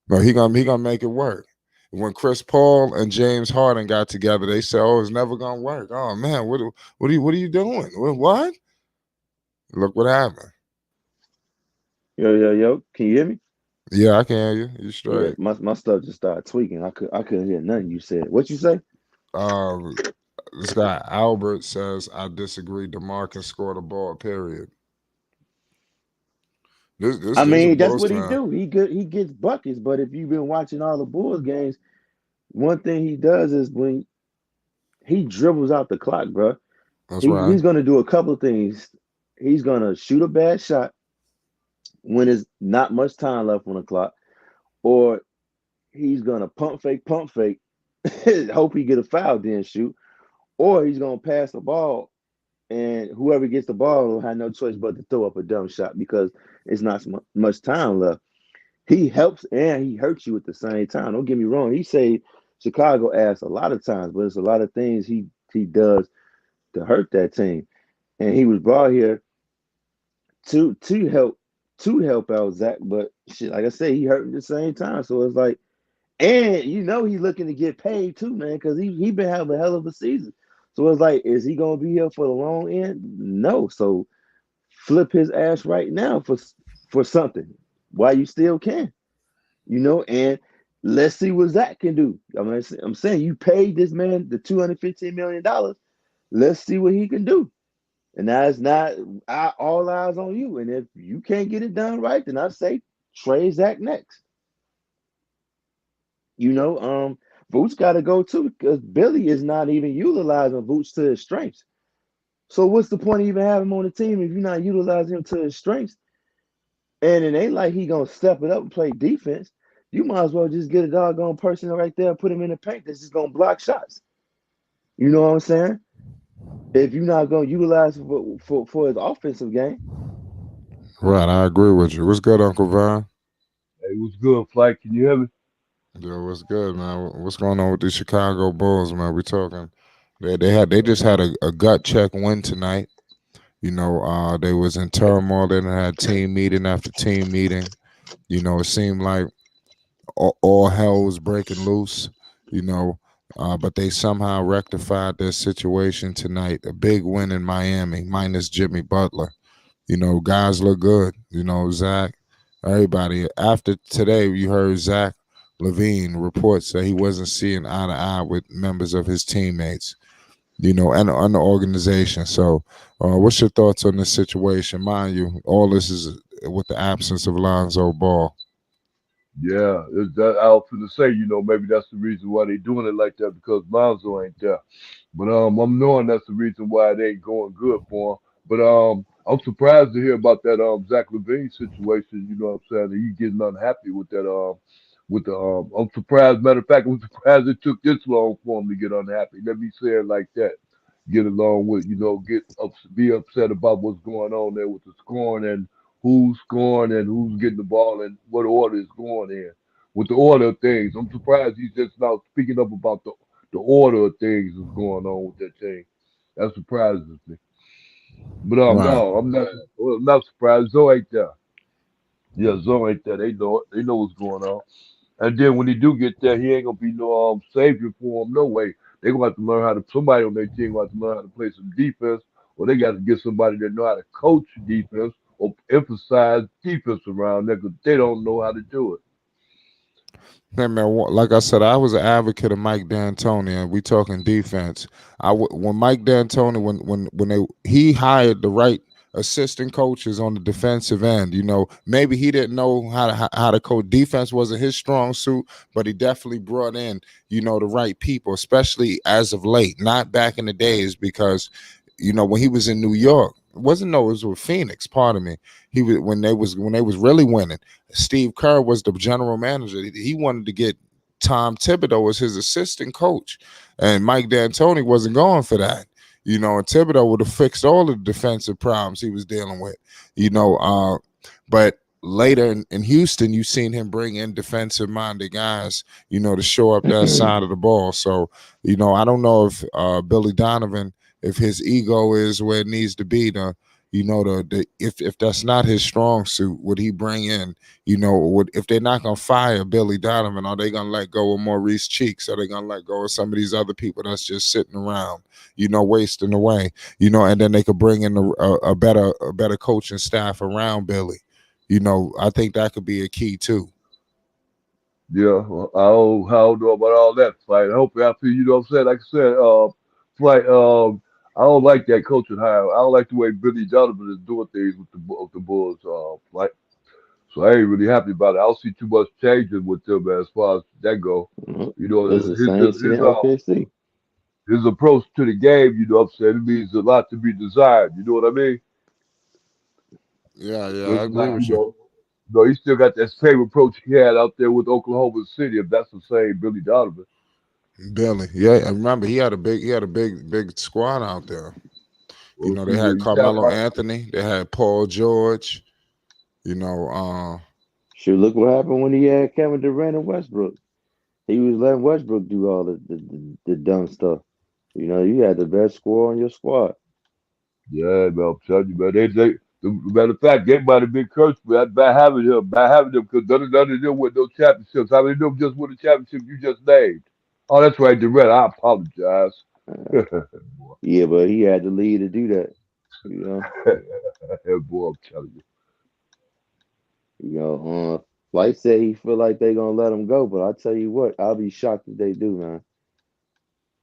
No, he gonna make it work. When Chris Paul and James Harden got together, they said, "Oh, it's never gonna work." Oh man, what are you doing? What? Look what happened. Yo, yo, yo, can you hear me? Yeah, I can hear you. You Yeah, straight. my stuff just started tweaking. I couldn't hear nothing you said. What you say? Um, this guy Albert says I disagree. DeMarcus scored a ball. Period. I This is a mean, that's Bulls what he fan. do. He gets buckets. But if you've been watching all the Bulls games, one thing he does is when he dribbles out the clock, bro. That's right. He's gonna do a couple of things. He's gonna shoot a bad shot when there's not much time left on the clock, or he's gonna pump fake, hope he get a foul, then shoot, or he's gonna pass the ball and whoever gets the ball will have no choice but to throw up a dumb shot because it's not much time left. He helps and he hurts you at the same time. Don't get me wrong. He saved Chicago ass a lot of times, but it's a lot of things he does to hurt that team. And he was brought here to help out Zach, but shit, like I said, he hurt at the same time. So it's like, and he's looking to get paid too, man, because he been having a hell of a season. So it's like, is he gonna be here for the long end? No. So flip his ass right now for something while you still can, and let's see what Zach can do. I'm saying you paid this man the $215 million. Let's see what he can do. And now it's not all eyes on you. And if you can't get it done right, then I say trade Zach next. Vooch got to go too because Billy is not even utilizing Vooch to his strengths. So what's the point of even having him on the team if you're not utilizing him to his strengths? And it ain't like he gonna step it up and play defense. You might as well just get a doggone person right there, put him in the paint that's just gonna block shots. You know what I'm saying? If you're not gonna utilize for his offensive game. Right, I agree with you. What's good, Uncle Vine? Hey, what's good, Flight? Can you hear me? Yo, what's good, man? What's going on with the Chicago Bulls, man? We talking. They just had a gut check win tonight. They was in turmoil. They done had team meeting after team meeting. It seemed like all hell was breaking loose. But they somehow rectified their situation tonight. A big win in Miami, minus Jimmy Butler. Guys look good. Zach, everybody. After today, you heard Zach Lavine reports that he wasn't seeing eye to eye with members of his teammates, and the organization. So, what's your thoughts on this situation? Mind you, all this is with the absence of Lonzo Ball. Yeah, that I was finna say, maybe that's the reason why they doing it like that because Lonzo ain't there. But I'm knowing that's the reason why it ain't going good for him. But I'm surprised to hear about that Zach Levine situation. You know what I'm saying? That he getting unhappy with that with the I'm surprised. Matter of fact, I'm surprised it took this long for him to get unhappy. Let me say it like that. Get along with be upset about what's going on there with the scoring and who's scoring and who's getting the ball and what order is going in with the order of things. I'm surprised he's just now speaking up about the order of things that's going on with that team. That surprises me. But Right. no, I'm not surprised. Zoe ain't there. Yeah, Zoe ain't there. They know it. They know what's going on. And then when he do get there, he ain't gonna be no savior for him. No way. They gonna have to learn how to. Somebody on their team gonna have to learn how to play some defense, or they got to get somebody that know how to coach defense or emphasize defense around there because they don't know how to do it. Hey man, like I said, I was an advocate of Mike D'Antoni, and we talking defense. When Mike D'Antoni, he hired the right assistant coaches on the defensive end. Maybe he didn't know how to coach. Defense wasn't his strong suit, but he definitely brought in the right people, especially as of late, not back in the days because when he was in New York. It was with Phoenix, pardon me. He was when they was really winning. Steve Kerr was the general manager. He wanted to get Tom Thibodeau as his assistant coach. And Mike D'Antoni wasn't going for that. And Thibodeau would have fixed all the defensive problems he was dealing with. But later in Houston, you've seen him bring in defensive minded guys, to show up that side of the ball. So, I don't know if Billy Donovan, if his ego is where it needs to be, if that's not his strong suit, would he bring in, if they're not gonna fire Billy Donovan, are they gonna let go of Maurice Cheeks? Are they gonna let go of some of these other people that's just sitting around, wasting away, and then they could bring in a better coaching staff around Billy. I think that could be a key too. Yeah, well, I don't know about all that fight. Hopefully, after you know what I'm saying. Like I said, fight. I don't like that coaching hire. I don't like the way Billy Donovan is doing things with the Bulls. Like, so I ain't really happy about it. I don't see too much changing with them as far as that go. It's the same shit in OKC. His approach to the game. You know what I'm saying. It leaves a lot to be desired. You know what I mean? Yeah, I It's agree like with you. no, he still got that same approach he had out there with Oklahoma City. If that's the same Billy Donovan. Billy, yeah, I remember he had a big squad out there. You know, they had Carmelo Anthony, they had Paul George. You know, Sure, look what happened when he had Kevin Durant and Westbrook. He was letting Westbrook do all the dumb stuff. You know, you had the best scorer on your squad. Yeah, man, I'm telling you, man. The matter of fact, they might have been cursed by having him, because none of them win no championships. How many of them just won the championship you just named? Oh, that's right, Durant. I apologize. Uh, yeah, but he had the lead to do that. You know, Boy, I'm telling you. Flight said he feel like they gonna let him go, but I tell you what, I'll be shocked if they do, man.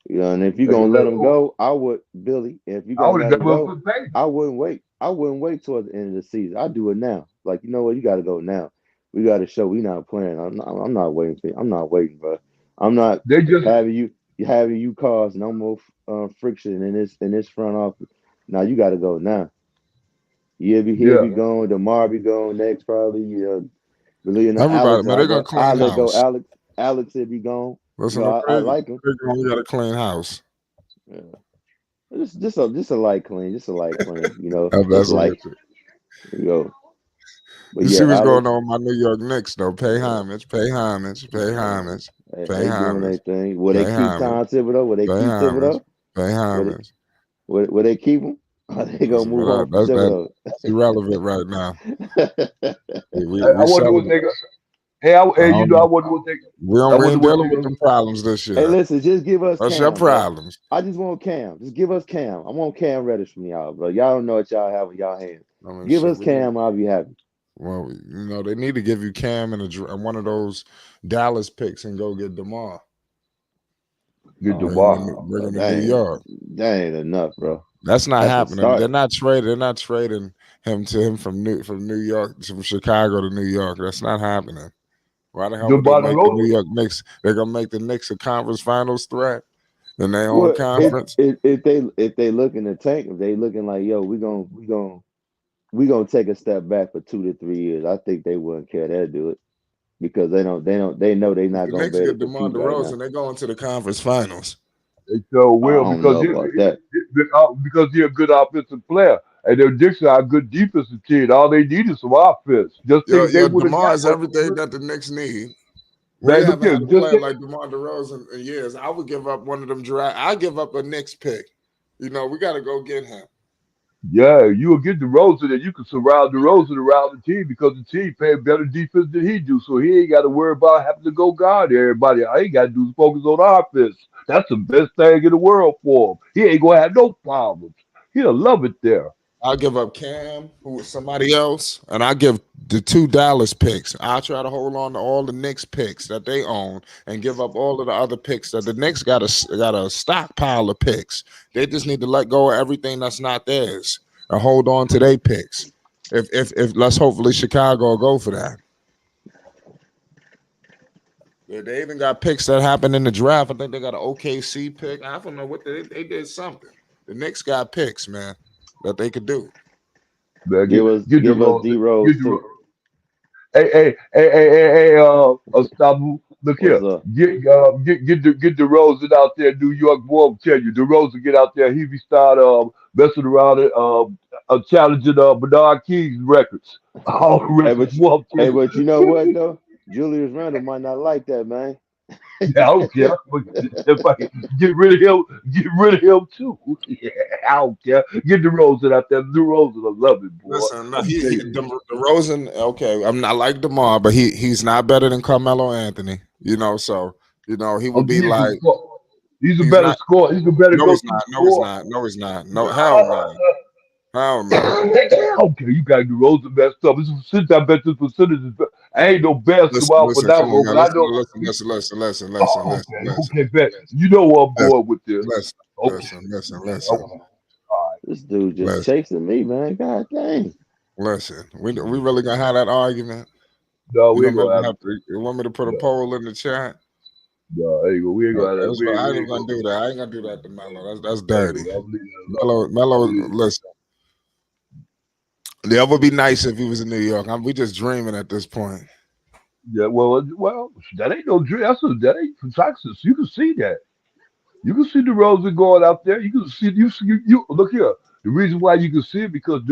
You know, and if you're They gonna gonna let let him him go. go, I would, Billy. If you're I gonna would have let him never go, put paid. I wouldn't wait. I wouldn't wait toward the end of the season. I do it now. Like, you know what, you got to go now. We got to show we not playing. I'm not waiting for. I'm not waiting, bro. I'm not They just having you cause no more friction in this front office. Now you got to go now. He'll yeah. be gone. Demar be gone next probably. Believe it or not, everybody, Alex, man, they're gonna I clean let go. house. Alex will be gone. You Listen, know, up I there, like him. we got a clean house. Yeah. Just a light clean, just a light clean. You know, just That's light. what it. You know, but You yeah, see what's going Alex. on with my New York Knicks, though. Pay Yeah, homage, pay homage, pay yeah. homage, pay Ain't doing homage, anything. Will they pay keep homage, Tom Thibodeau? Will they pay keep homage, Thibodeau? pay Will they, homage. will they keep him? Or they gonna Listen, move but on from Thibodeau? that's irrelevant right now. I We wonder what celebrate. they got. Hey, I don't I know. wonder what they. I We wonder ain't what they dealing with gonna. them problems this Hey, year. listen, just give us That's your Cam, bro. problems. I just want Cam. Just give us Cam. I want Cam Reddish from y'all, bro. Y'all don't know what y'all have in y'all hands. I mean, Give shit. us We need. Cam, I'll be happy. Well, you know, they need to give you Cam and one of those Dallas picks and go get DeMar. Get the Oh Bring him bar. to, no, bring bro. him to New York. That ain't enough, bro. That's not That's a happening. start. They're not trading him from New York, from Chicago to New York. That's not happening. Why the hell The would they bottom make the road. New York Knicks? They're gonna make the Knicks a conference finals threat in their own Well, conference. if they looking to tank, if they looking like, yo, we gonna take a step back for 2 to 3 years, I think they wouldn't care. They'll do it because they know they're If not the gonna Knicks be able to get DeMar compete right now. DeRozan, they're going to the conference finals. They sure I will don't know about that. because he's a good offensive player. And the Dixon are a good defensive team. All they need is some offense. Just think if they would have DeMar got is everything that the Knicks need. We man, look haven't here, had a just player think, like DeMar DeRozan in years. I would give up one of them draft. I give up a Knicks pick. You know, we got to go get him. yeah, you will get DeRozan and you can surround DeRozan around the team because the team playing better defense than he do. So he ain't got to worry about having to go guard everybody. All he got to do is focus on offense. That's the best thing in the world for him. He ain't gonna have no problems. He'll love it there. I'll give up Cam, who is somebody else, and I give the 2 Dallas picks. I'll try to hold on to all the Knicks picks that they own and give up all of the other picks that the Knicks got a stockpile of picks. They just need to let go of everything that's not theirs and hold on to their picks. If let's hopefully Chicago will go for that. They even got picks that happened in the draft. I think they got an OKC pick. I don't know what they did something. The Knicks got picks, man, that they could do. Man, get Give us DeRozan. D Rose Get too. DeRozan. Stop. Look What's here. up? Get DeRozan out there. New York boy will tell you. DeRozan get out there. He be start messing around it, challenging Bernard King's records. All the Hey, records. Boy, I'm hey, telling but you know what you. though? Julius Randle might not like that, man. Yeah, I don't care. But if I can get rid of him too. Yeah, I don't care. Get DeRozan out there. DeRozan, I love it, boy. Listen, no, I'm telling you. DeRozan. Okay, I'm not like DeMar, but he's not better than Carmelo Anthony. You know, so he will be like He's a he's better not. scorer. He's a better No, he's go-to not. No, he's scorer. not. No, he's not. No, hell no. Hell no. Okay, you got the Rosen messed up. Since I bet this percentage is, I ain't no basketball Listen, come on, phenomenal, man. but I know. Listen. Okay, okay, bet. You know what I'm Listen, going with this. Okay, listen. okay, all right. This dude just Listen, chasing me, man. God dang. listen. We really gonna have that argument. No, You we know, ain't gonna maybe have. have to. You want me to put a No, poll in the chat? no, we ain't gonna have that. I We ain't ain't gonna gonna. do that. I ain't gonna do that to Melo. That's No, dirty. I'm leaving that alone. Melo, I'm leaving it. listen. Yeah, it would be nice if he was in New York. We just dreaming at this point. Yeah, well, that ain't no dream. That ain't from Texas. You can see that. You can see the Rosen going out there. You can see you look here. The reason why you can see it because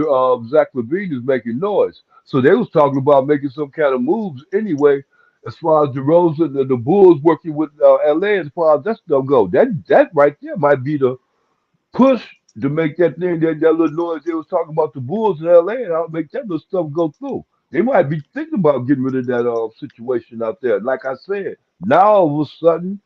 Zach Lavine is making noise. So they was talking about making some kind of moves anyway. As far as DeRozan and the Bulls working with LA, as far as that stuff go, that right there might be the push to make that thing that little noise they was talking about the Bulls in LA and I'll make that little stuff go through. They might be thinking about getting rid of that situation out there. Like I said, now all of a sudden,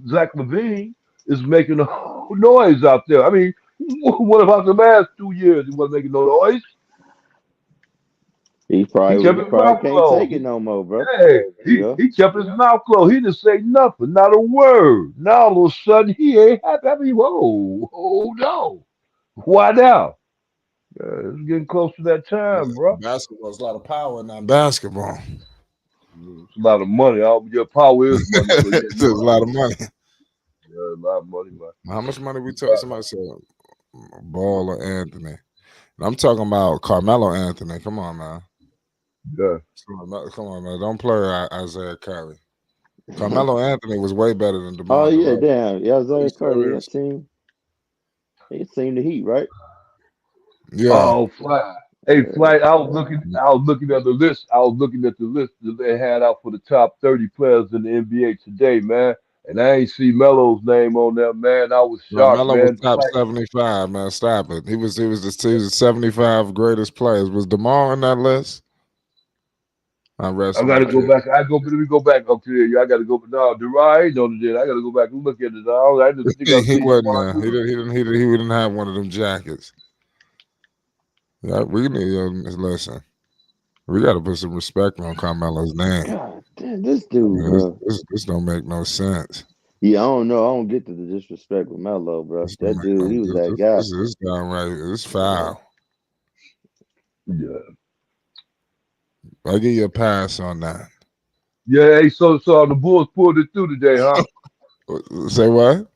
Zach Levine is making a whole noise out there. I mean, what about the last 2 years? He wasn't making no noise. He kept He his probably mouth can't take closed. it no more, bro. Hey, he, Yeah. he kept his mouth closed. He didn't say nothing, not a word. Now all of a sudden he ain't happy. I mean, whoa, hold on. Why now? It's getting close to that time, bro. Basketball's a lot of power in that basketball. It's a lot of money. All your power is money, so yeah, There's you're a right. lot of money. Yeah, a lot of money, man. How much money we talk? Right. Somebody said Ball or Anthony. And I'm talking about Carmelo Anthony. Come on, man. Yeah. Come on, man. Don't play Isaiah Curry. Carmelo Anthony was way better than Oh DeMar yeah, DeRozan. damn. Yeah, Isaiah He's Curry, that serious. team. He seen the heat, right? Yeah. Oh, Flight. Hey, Flight. I was looking at the list. I was looking at the list that they had out for the top 30 players in the NBA today, man. And I ain't see Melo's name on there, man. I was shocked, Melo was man. top Like, 75, man. Stop it. He was the 75 greatest players. Was DeMar on that list? I rest I my gotta go case. back. Let me go back up to there. I gotta go. No, DeRozan ain't on it. I gotta go back and look at it. I didn't think I He see wasn't DeMar there. too. He didn't have one of them jackets. Yeah, we need listen. We got to put some respect on Carmelo's name. God damn, this I dude, mean, this, bro. this, this don't make no sense. Yeah, I don't know. I don't get to the disrespect with Melo, bro. This don't That make dude, no. he was that This, guy. this, this downright. It's foul. Yeah. I give you a pass on that. Yeah. Hey, so the Bulls pulled it through today, huh? Say what?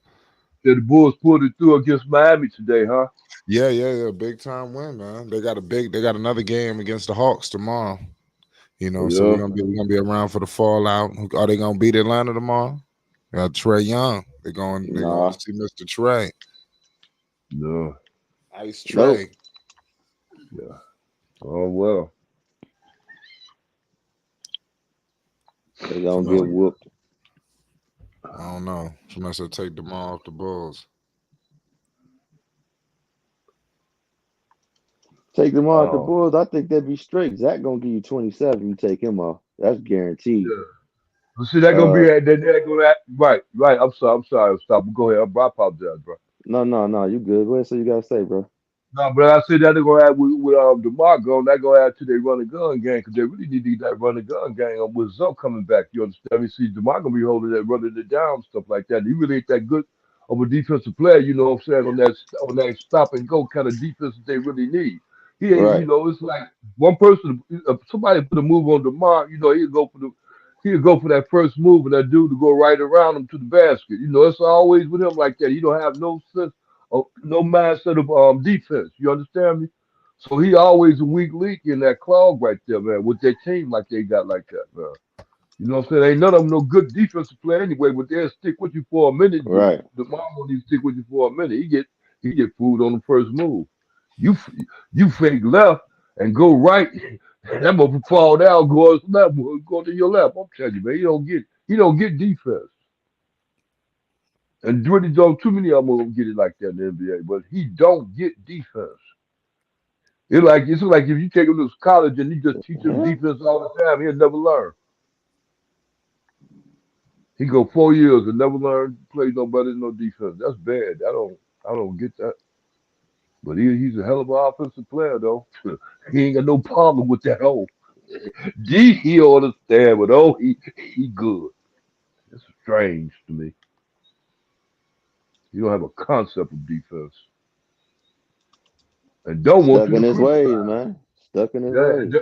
Yeah, the Bulls pulled it through against Miami today, huh? Yeah. Big time win, man. They got another game against the Hawks tomorrow. So Yeah. we're gonna be around for the fallout. Are they gonna beat Atlanta tomorrow? They got Trey Young. They're going Nah, to see Mr. Trey. No. Ice nope. Trey. Yeah. Oh well. They gonna Somebody, get whooped. I don't know. Somebody said take them off the Bulls. Take them off the Oh. Bulls. I think that'd be straight. Zach gonna give you 27. You take him off. That's guaranteed. Yeah. Well, see, that gonna be Uh, that gonna right, right. I'm sorry. Stop. Go ahead. I apologize, bro. no. You good? Go ahead. So you gotta say, bro. No, but I said that they're gonna add with DeMarco, and they're gonna add to their run and gun game because they really need to get that run and gun game with Zoe coming back. You understand me? See, DeMar gonna be holding that, running it down, stuff like that. He really ain't that good of a defensive player, you know what I'm saying, on that stop and go kind of defense that they really need. He ain't, Right. it's like one person, somebody put a move on DeMar, he'll go for that first move and that dude to go right around him to the basket. It's always with him like that. He don't have no sense no mindset of defense. You understand me? So he always a weak link in that clog right there, man, with their team like they got like that, man. You know what I'm saying? Ain't none of them no good defensive player anyway, but they'll stick with you for a minute. Right. The mom won't even stick with you for a minute. He get fooled on the first move. You fake left and go right. That motherfucker fall down, go left, go to your left. I'm telling you, man, he don't get defense. And really don't too many of them will get it like that in the NBA, but he don't get defense. It's like if you take him to college and you just teach him Yeah. defense all the time, he'll never learn. He go 4 years and never learn play no better than no defense. That's bad. I don't get that. But he's a hell of an offensive player though. He ain't got no problem with that. Oh, D he understand, but he good. It's strange to me. You don't have a concept of defense and don't want Stuck you in to his ways, criticize. man. Stuck in his Yeah, ways.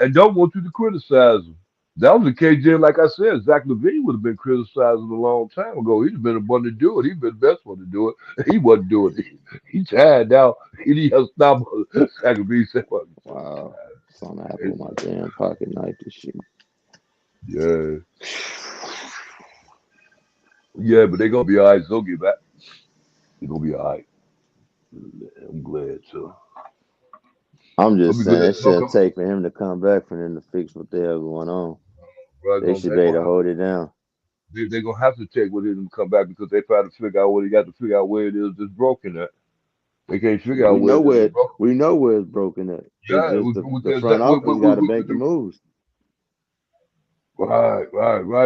and don't want you to criticize him. That was the case then, like I said, Zach Levine would have been criticized a long time ago. He'd have been the one to do it. He'd been the best one to do it. He wasn't doing it. He tired now. He need to stop. Zach Levine said, well, Wow. Son, I have it's, on my damn pocket knife to shoot. yeah. Yeah, but they're going to be all right. They'll get back. They're going to be all right. I'm glad to. I'm I'll just be saying glad. it should take for him to come back for them to fix what the hell going on. Right They on. should be able to hold it down. They're gonna have to take with him to come back because they try to figure out what they got to figure out where it is that's broken at. They can't figure out We where know it is where broken. we know where it's broken at. It's Yeah, just with the front office got to make the moves. right.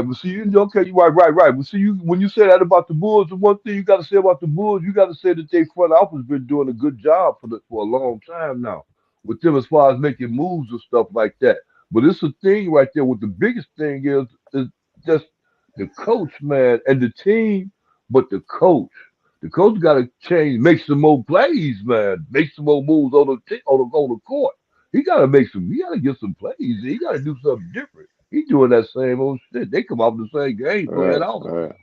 But see, okay, you right. But see, when you say that about the Bulls, the one thing you got to say about the Bulls, you got to say that their front office been doing a good job for a long time now with them as far as making moves and stuff like that. But it's a thing right there. What the biggest thing is just the coach, man, and the team, but the coach. The coach got to change, make some more plays, man, make some more moves on the court. He got to make some. He got to get some plays. He got to do something different. He doing that same old shit. They come off the same game All playing right, out. all right.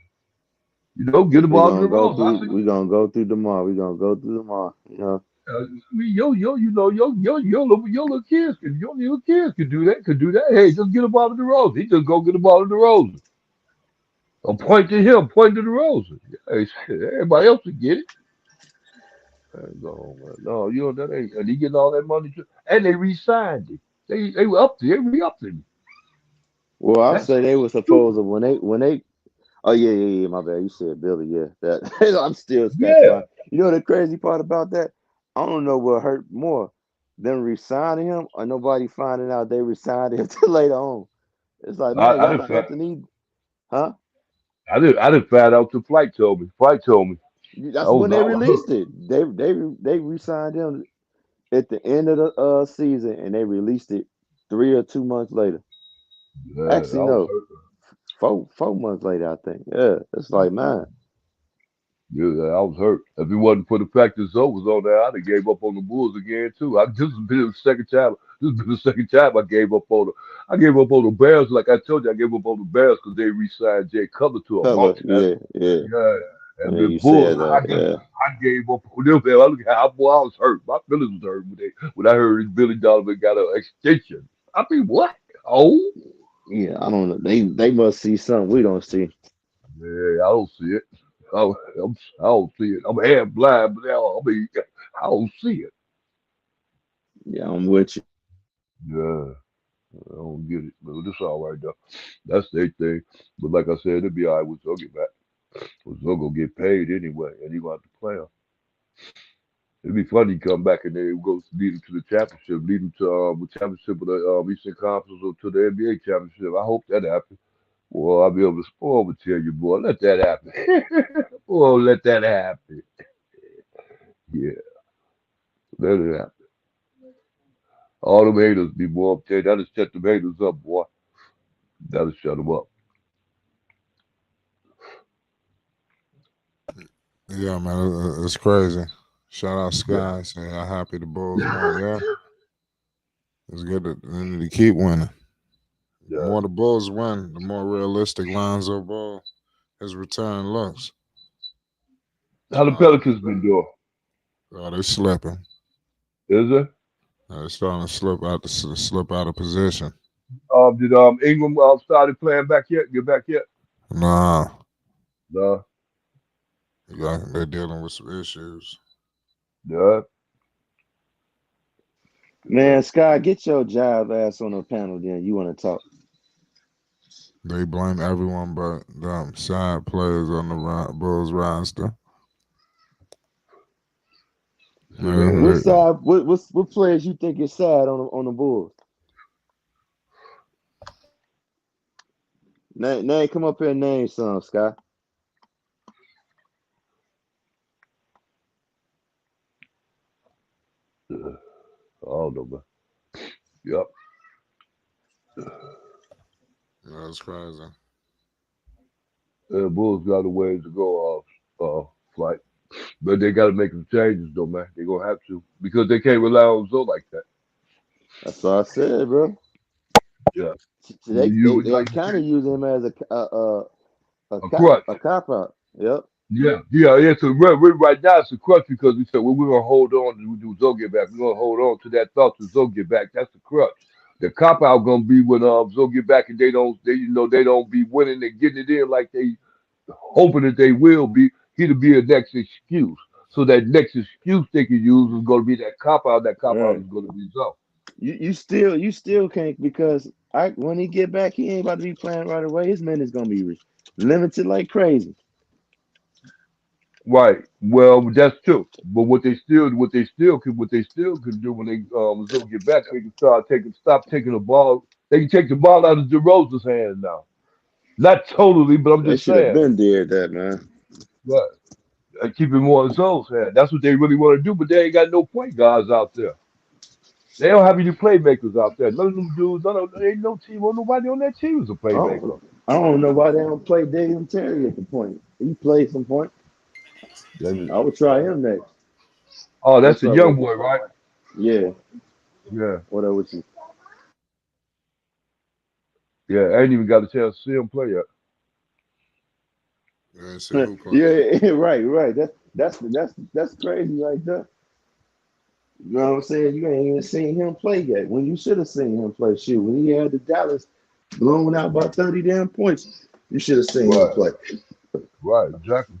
Get the ball to the Rose. I see. We gonna go through tomorrow. We gonna go through tomorrow. You know. I mean, your little kids can do that. Could do that. Hey, just get the ball to the Rose. He just go get the ball to the Rose. Or point to him. Point to the Rose. Hey, shit, everybody else will get it. No, man. No, that ain't. And he getting all that money too. And they re-signed him. They were up there. They re-upped him. Well, I'll That's say they were stupid. supposed to when they. Oh yeah. My bad. You said Billy. Yeah, that I'm still scratching Yeah. my. You know the crazy part about that? I don't know what hurt more, them resigning him or nobody finding out they resigned him till later on. It's like, man, I y'all didn't not let the need, huh? I didn't find out till Flight told me. Flight told me. That's when they I was hurt. released it. They re-signed him at the end of the season, and they released it 3 or 2 months later. Yeah, Actually, I was no, hurt. 4 months later, I think. Yeah, it's like, man, Yeah, I was hurt. If it wasn't for the fact that Zoe was on there, I'd have gave up on the Bulls again too. This has been the second time. This has been the second time I gave up on the. I gave up on the Bears. Like I told you, I gave up on the Bears because they re-signed Jay Cutler to a Cutler, multinational. yeah. Yeah, and Yeah, the you Bulls, said that, yeah. I gave up on them. Man. I look at how boy I was hurt. My feelings was hurt when I heard Billy Donovan got an extension. I mean, what? Oh, Yeah, I don't know. They must see something we don't see. yeah, I don't see it. I don't see it. I'm half blind, but I mean, I don't see it. Yeah, I'm with you. Yeah, I don't get it. But it's all right though. That's their thing. But like I said, it'll be all right when Zoe get back. Because Zoe gonna get paid anyway, and he gonna have to play him. It'd be funny to come back and they go lead him to the championship, lead him to the championship of the Eastern Conference or to the NBA championship. I hope that happens. Well, I'll be able to spoil but tell you, boy, let that happen. Boy, let that happen. Yeah, let it happen. All them haters be boy, I'm telling you, that'll shut them haters up, boy. That'll shut them up. Yeah, man, it's crazy. Shout out Yeah, Sky. Say how happy the Bulls won. Yeah, it's good that they need to keep winning. The yeah. more the Bulls win, the more realistic Lonzo Ball his return looks. How the Uh, Pelicans been doing? they slipping. Is it? They're starting to slip out of position. Did Ingram started playing back yet? Get back yet? Nah, No. they're dealing with some issues. Yeah. Yeah. Man, Sky, get your jive ass on the panel then. You want to talk. They blame everyone but the side players on the Bulls roster. What They, side what players you think is sad on the Bulls? Name come up here and name some, Sky. I don't know, man. Yep. that's crazy. Bulls got a ways to go flight. But they gotta make some changes though, man. They're gonna have to. Because they can't rely on Zoe like that. That's what I said, bro. Yeah. So You they like you kind of said, use him as a crutch. a cop out. Yep. Yeah. So right now it's a crutch because we said, well, we're gonna hold on to Zoe get back. We're gonna hold on to that thought to Zoe get back. That's the crutch. The cop out gonna be when Zoe get back and they don't be winning and getting it in like they hoping that they will be. He'll be a next excuse. So that next excuse they can use is going to be that cop out. That cop out Right. is going to result. You still can't because when he get back, he ain't about to be playing right away. His minutes gonna be limited like crazy. Right. Well, that's true. But what they still can do when they Missouri get back, they can stop taking the ball. They can take the ball out of DeRozan's hands now. Not totally, but I'm They just should have saying. been did that, man. Right. Keep it more in Zo's hand. That's what they really want to do, but they ain't got no point guards out there. They don't have any playmakers out there. None of them dudes, there ain't no team or nobody on that team is a I don't, playmaker. I don't know why they don't play Daniel Terry at the point. He played some point. That- I would try him next. Oh, that's What's the up young with boy, right? yeah? Yeah. What up with you? Yeah, I ain't even got a chance to see him play yet. Yeah, see who play yet. Yeah, right. That's crazy right there. You know what I'm saying? You ain't even seen him play yet. When you should have seen him play, shoot. When he had the Dallas blown out by 30 damn points, you should have seen him Right, play. right, exactly.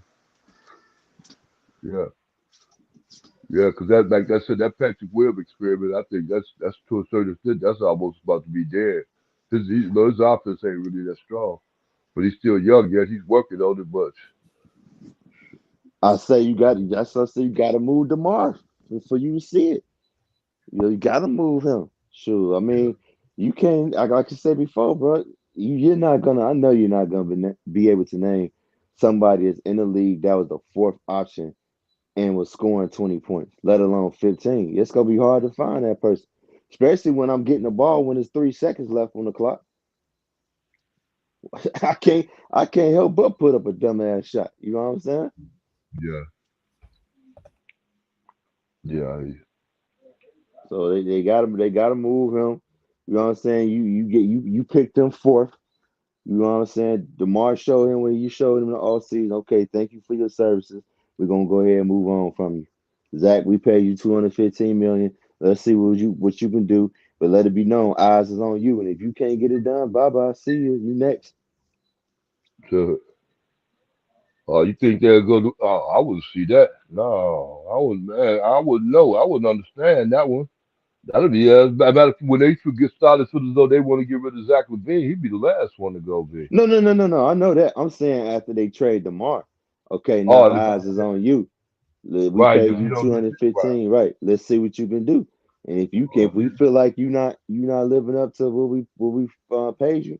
Yeah, yeah, because that, like I said, that Patrick Webb experiment, I think that's to a certain extent, that's almost about to be dead. His offense ain't really that strong, but he's still young yet. He's working on it, but I say you got. That's I say you got to move DeMar for you to see it. You got to move him. Sure. I yeah, mean, you can't. Like I said before, bro. You're not gonna. I know you're not gonna be able to name somebody that's in the league that was the fourth option and was scoring 20 points, let alone 15. It's gonna be hard to find that person, especially when I'm getting the ball when there's 3 seconds left on the clock. I can't help but put up a dumbass shot. You know what I'm saying? yeah, yeah, So they gotta move him. You know what I'm saying? You picked him fourth. You know what I'm saying? DeMar showed him what you showed him in the all season. Okay, thank you for your services. We're gonna go ahead and move on from you. Zach, we paid you 215 million. Let's see what you can do. But let it be known, eyes is on you. And if you can't get it done, bye bye. See you. You next. so, you think they're going to? I wouldn't see that. No, I wouldn't. Man, I wouldn't know. I wouldn't understand that one. That'd be matter when they should get started, so as though they want to get rid of Zach Levine, he'd be the last one to go. Be. No. I know that. I'm saying after they trade DeMar. Okay, now Oh, eyes is on you. We right. paid If you you don't do this, right. 215, right? Let's see what you can do. And if we feel like you not living up to what we paid you,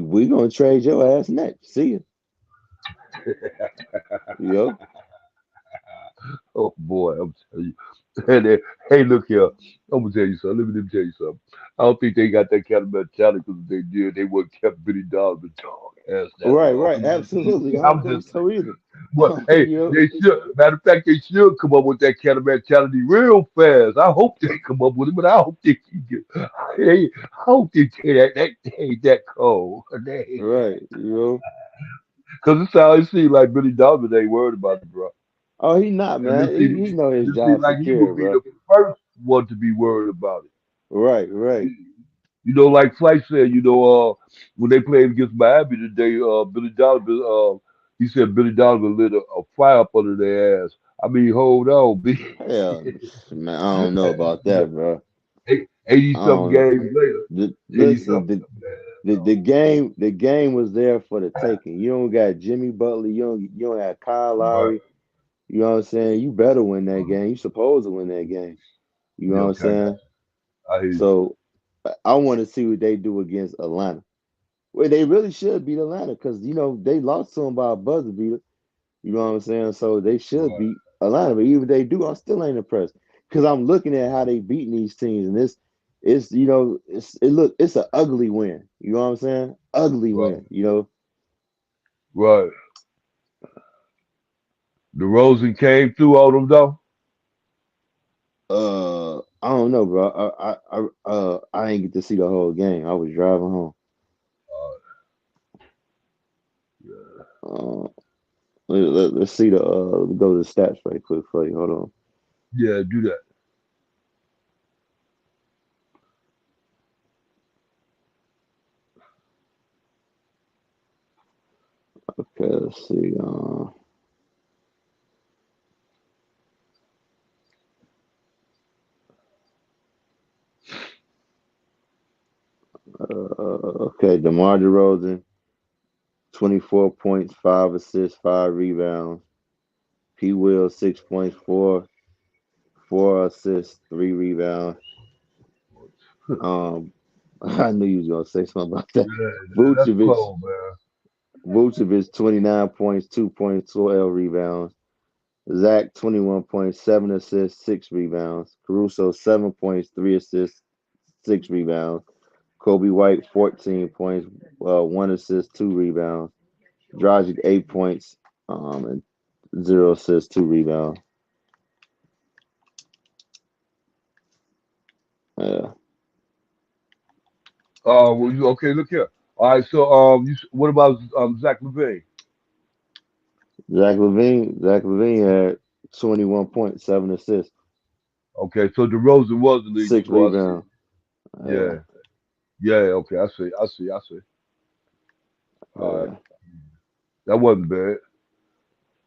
we gonna trade your ass next. See you, yo. Oh boy, I'm telling you. And hey, look here. I'm gonna tell you something. Let me tell you something. I don't think they got that kind of mentality because if they did, they would have kept Billy Donovan dog ass that long. Right. Absolutely. I don't I'm think just so either. well, hey, Yo, they should. Matter of fact, they should come up with that kind of mentality real fast. I hope they come up with it, but I hope they can get. Hey, I hope they say that ain't that cold. They ain't that. right, yo. Because it's how it seems like Billy Donovan ain't worried about it, bro. Oh, he not, And man. He know his it seems job like he secure, would be bro. the first one to be worried about it. Right. Like Flight said, when they played against Miami today, Billy Donovan, he said Billy Donovan lit a fire up under their ass. I mean, hold on, B. Hell, man, I don't know about that, bro. 80 I something don't know. games later. 80 Listen, something. the game was there for the taking. You don't got Jimmy Butler. You don't have Kyle Right. Lowry. You know what I'm saying? You better win that game. You supposed to win that game. You know Yeah, what I'm okay, saying? I hear you. So I want to see what they do against Atlanta. Well, they really should beat Atlanta because they lost to them by a buzzer beater. You know what I'm saying? So they should Right. beat Atlanta. But even if they do, I still ain't impressed because I'm looking at how they beating these teams, and it's an ugly win. You know what I'm saying? Ugly Right. win. You know. Right. The Rosen came through on them though. I don't know, bro. I didn't get to see the whole game. I was driving home. Uh, yeah. Uh, let's see let me go to the stats right quick for you. Hold on. Yeah, do that. Okay, let's see. Okay, DeMar DeRozan, 24 points, 5 assists, 5 rebounds. P. Will, 6 points, 4 assists, 3 rebounds. Um, I knew you was gonna say something about that. Yeah, that's Vucevic, cold, man. 29 points, 2 points, 12 rebounds. Zach, 21 points, 7 assists, 6 rebounds. Caruso, 7 points, 3 assists, 6 rebounds. Kobe White, 14 points, 1 assist, 2 rebounds. Dragic, 8 points, and 0 assists, 2 rebounds. Yeah. Well, okay, look here. All right, so what about Zach Levine? Zach Levine had 21 points, 7 assists, Okay, so DeRozan was the lead 6 scorer. I see. rebounds. Yeah, yeah. Okay, I see. All right, Uh, that wasn't bad.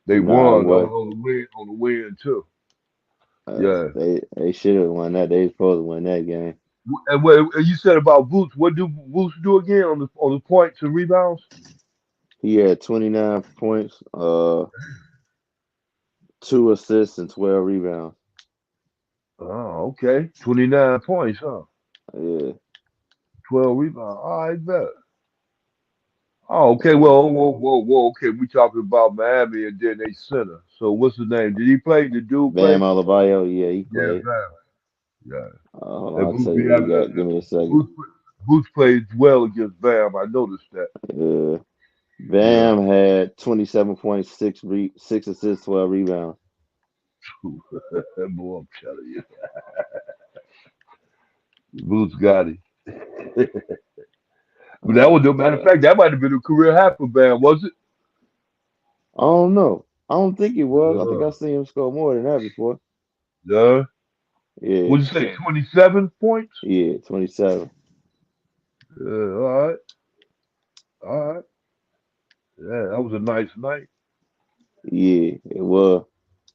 They nah, won what? on the win too. Yeah. They should have won that. They supposed to win that game. And what you said about Boots? What do Boots do again on the points and rebounds? He had 29 points, 2 assists, and 12 rebounds. Oh, okay. 29 points, huh? Yeah. 12 rebounds. All right, bet. Oh, okay. Uh, Whoa. Okay, we talking about Miami and then they center. So what's the name? Did he play? Did dude Bam play? Adebayo, yeah, he Yeah, played. man. Yeah. Hold on, And I'll Boots, tell you what yeah, he got. Give me a second. Boots played well against Bam. I noticed that. Uh, Yeah. Bam had 27 points, 6 assists, 12 rebounds. That boy, I'm telling you. Boots got it. But that was the matter of Uh, fact, that might have been a career high for Bam, was it? I don't know. I don't think it was. I think Yeah. I seen him score more than that before. Yeah. Yeah, What'd you say? 27 points? yeah, 27. Yeah, all right. All right. Yeah, that was a nice night. Yeah, it was.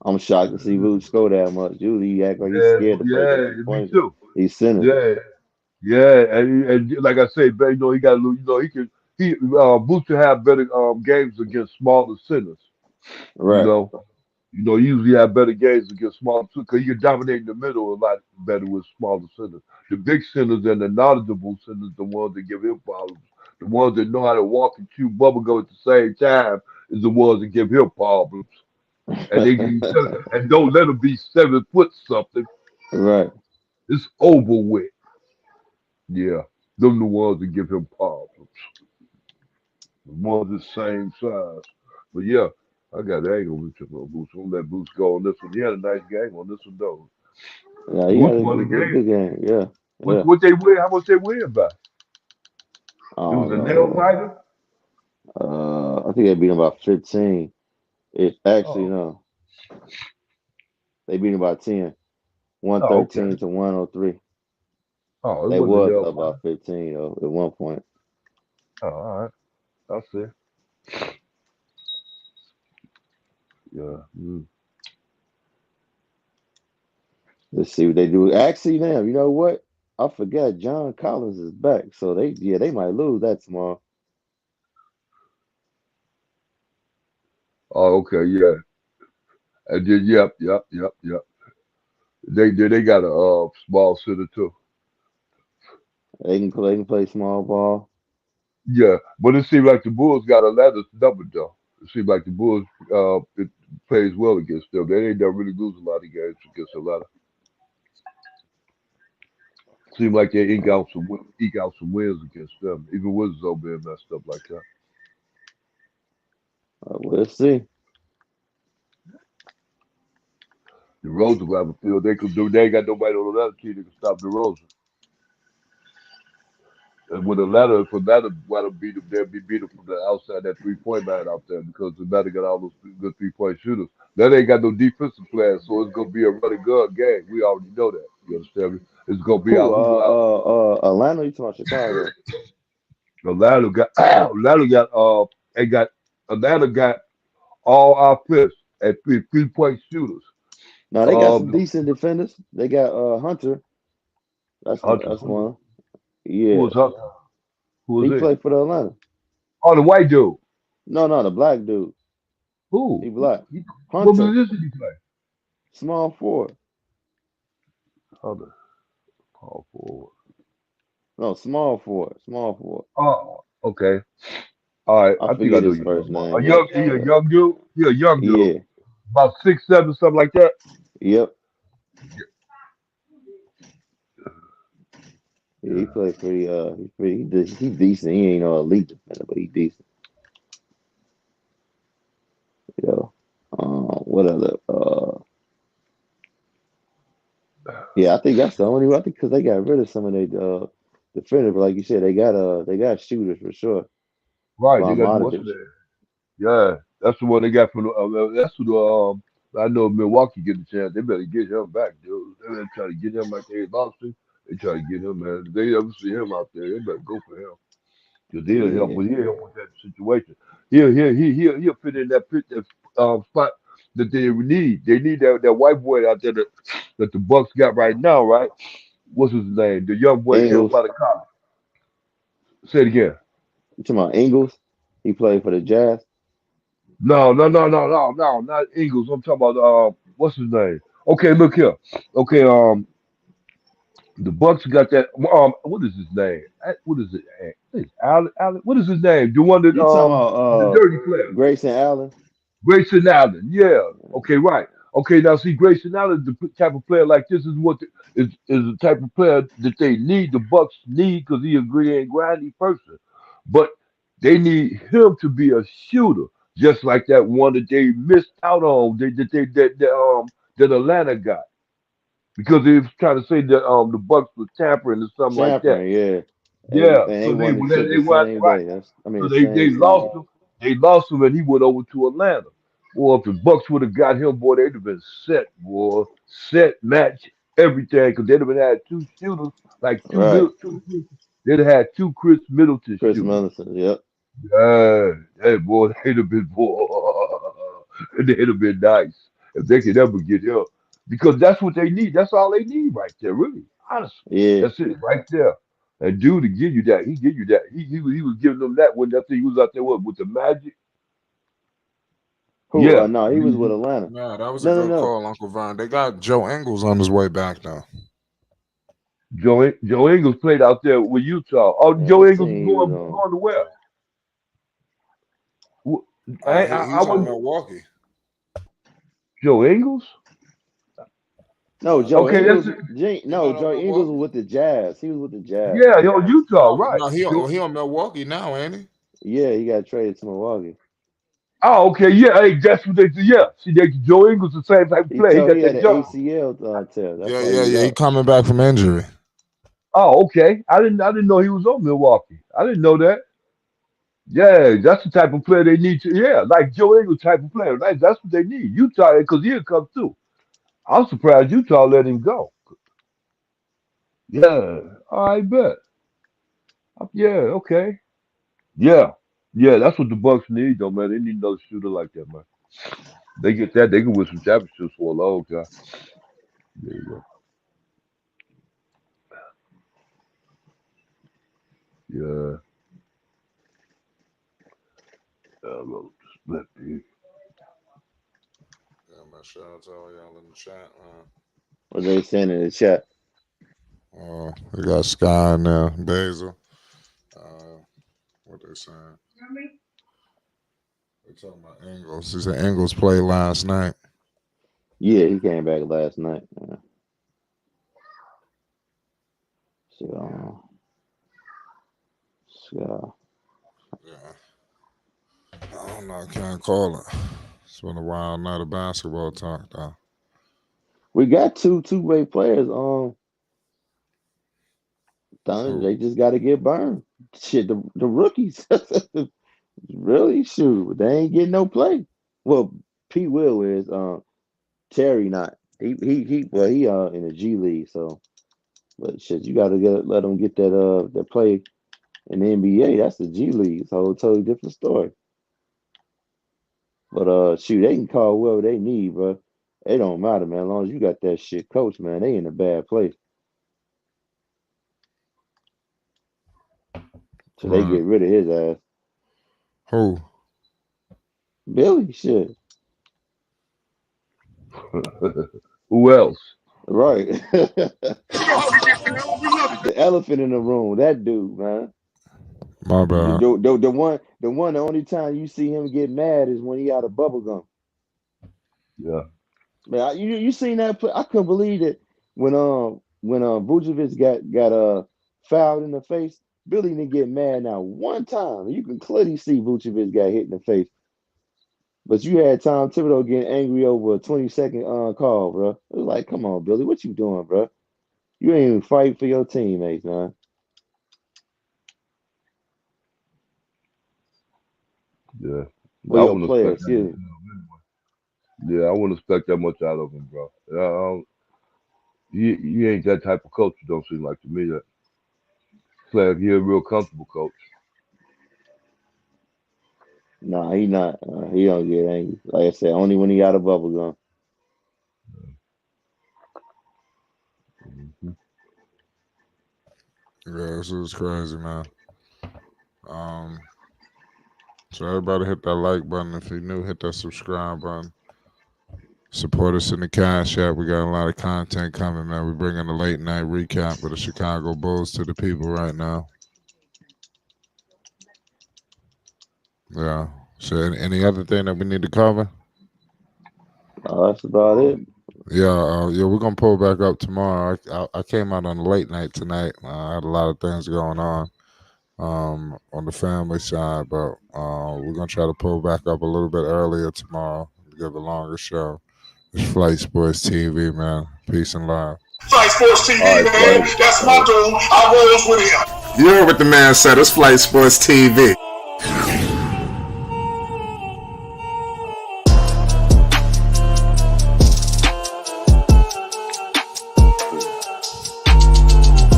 I'm shocked to see Vooch score that much. Usually he act like he's Yeah, scared to play the yeah, 3 me pointer. too. He's center. Yeah, yeah, and like I say, but he got a little, he Booster have better games against smaller centers. You Right. know, he usually have better games against smaller centers because he can dominate in the middle a lot better with smaller centers. The big centers and the knowledgeable centers, the ones that give him problems. The ones that know how to walk and chew bubblegum at the same time is the ones that give him problems. And they can and don't let him be 7 foot something. Right. It's over with. Yeah, them the ones that give him problems. The ones the same size. But yeah, I got the angle with your Boots. I'm gonna let Boots go on this one. He had a nice game on this one though. Yeah, he had Boots a won the good game. game. Yeah. Yeah. What they win? How much they win by? I It was don't a nail know. biter. I think they beat him by 15. It actually Oh, no. They beat him by 10. oh, okay. 113 to 103. Oh, it They wasn't a was nail up by biter. 15 though at one point. Oh, all right. I'll see. Yeah. Mm. Let's see what they do. Actually, now you know what? I forgot John Collins is back, so they might lose that tomorrow. Oh, okay. Yeah. And then yep. They got a small center too. They can play small ball. Yeah, but it seems like the Bulls got a ladder number though. It seems like the Bulls it plays well against them. They ain't never really lose a lot of games against a lot of. Seem like they eke out some wins against them, even with Zoe being messed up like that. We'll see. The Rose will have a field they could do. They ain't got nobody on the other team that can stop the Rose. And with a ladder, if a ladder want to beat them, they'll be beat them from the outside that 3 point line out there because the ladder got all those good 3 point shooters. That ain't got no defensive players, so it's gonna be a running gun game. We already know that. You understand me? It's gonna be Who? out. Who go out? Atlanta. You talking about Chicago? The ladder got ladder got they got Atlanta got all offense at 3 point shooters. No, they got some Um, decent defenders. They got Hunter. That's Hunter, that's who one. Yeah, was Hunter? Who He is it? played for the Atlanta. Oh, the white dude. No, the black dude. Who? He black. What Hunter, position he play? small forward. Other power forward. No, small forward. Small forward. Oh, okay. All right. I I think I forget know his you talking first about. name. He a young dude. He a young dude. Yeah. About 6'7", something like that. Yep. Yeah, he played pretty. He decent. He ain't no elite defender, but he decent. You know. What other? Yeah, I think that's the only. I think because they got rid of some of their defenders, but like you said, they got shooters for sure. Right. They Von got what's Modric. there? Yeah, that's the one they got from the. That's who the. I know if Milwaukee get the chance. They better get him back, dude. They better try to get him like they lost him. They try to get him, man. If they ever see him out there, they better go for him. Because Yeah, he'll help with that situation. He'll fit in that spot that they need. They need that white boy out there that the Bucks got right now, right? What's his name? The young boy that came up Ingles. out of college. Say it again. You talking about Ingles? He played for the Jazz. No, not Eagles. I'm talking about what's his name? Okay, look here. Okay, the Bucks got that. What is his name? What is it? Allen. What is his name? The one that You talking the about dirty player. Grayson Allen? Grayson Allen, yeah. Okay, right. Okay, now see, Grayson Allen, the type of player like this is is the type of player that they need. The Bucks need because he a gritty and grindy person, but they need him to be a shooter, just like that one that they missed out on. That Atlanta got because they was trying to say that the Bucks was tampering or something like that. Tampering, yeah. Yeah, And so they won the chip they the went same right. day. So The same they season. lost him. They lost him, and he went over to Atlanta. Boy, if the Bucks would have got him, boy, they'd have been set, boy, set match everything, because they'd have been had two shooters, like Right. they'd have had two Chris Middleton Chris shooters. Middleton, yep. Yeah, hey, boy, they'd have been boy, they'd have been nice if they could ever get him, because that's what they need. That's all they need right there, really, honestly. Yeah. That's it right there. And dude to give you that, he give you that. He was giving them that when that thing he was out there with the Magic. Who? Yeah, No, he was with Atlanta. No, that was a No, good no. call, Uncle Vaughn. They got Joe Ingles on his way back now. Joe Ingles played out there with Utah. Oh, Yeah, Joe what Ingles team he was on? going to where? I He's on wasn't Milwaukee. Joe Ingles. No, Joe Okay, that's Ingles. it. He's No, not on Joe Ingles was Milwaukee. with the Jazz. He was with the Jazz. Yeah, on Utah, Oh right? no, he on Milwaukee now, ain't he? Yeah, he got traded to Milwaukee. Oh, okay, yeah, hey, that's what they do. Yeah, see, Joe Ingles the same type of He player. He told he got had that an jump. ACL tear. That's Yeah, why he was yeah. He out. coming back from injury. Oh, okay. I didn't know he was on Milwaukee. I didn't know that. Yeah, that's the type of player they need to. Yeah, like Joe Ingles type of player. Like, that's what they need. Utah, because he'll come too. I'm surprised Utah let him go. Yeah, I bet. Yeah, okay. Yeah, yeah. That's what the Bucks need, though, man. They need another shooter like that, man. They get that, they can win some championships for a long time. There you go. Yeah, split big. Yeah, man. Shout out to all y'all in the chat, man. What they saying in the chat? We got Sky in there, Basil. What they saying? They talking about Ingles. He said Ingles played last night. Yeah, he came back last night. So, Yeah. I don't know. I can't call it. It's been a wild night of basketball talk, though. we got two-way players. Who? They just got to get burned. Shit, the rookies. Really? Shoot, they ain't getting no play. Well, P. Will is. Terry not. He in the G League. So, but shit, you got to let him get that play in the NBA. That's the G League. So it's a totally different story. But shoot, they can call whoever they need, bro. It don't matter, man. As long as you got that shit coach, man, they in a bad place. So they get rid of his ass. Who? Billy, shit. Who else? Right. The elephant in the room, that dude, man. My bad. The only time you see him get mad is when he out of bubble gum. Yeah. Man, you seen that play? I couldn't believe it when Vucevic got fouled in the face. Billy didn't get mad now one time. You can clearly see Vucevic got hit in the face. But you had Tom Thibodeau getting angry over a 20-second call, bro. It was like, come on, Billy, what you doing, bro? You ain't even fight for your teammates, man. Yeah. For I your wouldn't players, expect that much excuse me. out of him anyway. Yeah, I wouldn't expect that much out of him, bro. He ain't that type of coach. It don't seem like to me that. It's like he's a real comfortable coach. Nah, he not. He don't get angry. Like I said, only when he out of bubble gum. Mm-hmm. Yeah, this is crazy, man. So everybody hit that like button. If you're new, hit that subscribe button. Support us in the Cash App. We got a lot of content coming, man. We're bringing a late night recap of the Chicago Bulls to the people right now. Yeah. So any other thing that we need to cover? That's about it. Yeah, we're gonna pull back up tomorrow. I came out on a late night tonight. I had a lot of things going on the family side, but we're gonna try to pull back up a little bit earlier tomorrow to give a longer show. It's Flight Sports TV, man. Peace and love. Flight Sports TV, All right, man. buddy. That's my dude. I rolls with him. You heard what the man said. It's Flight Sports TV.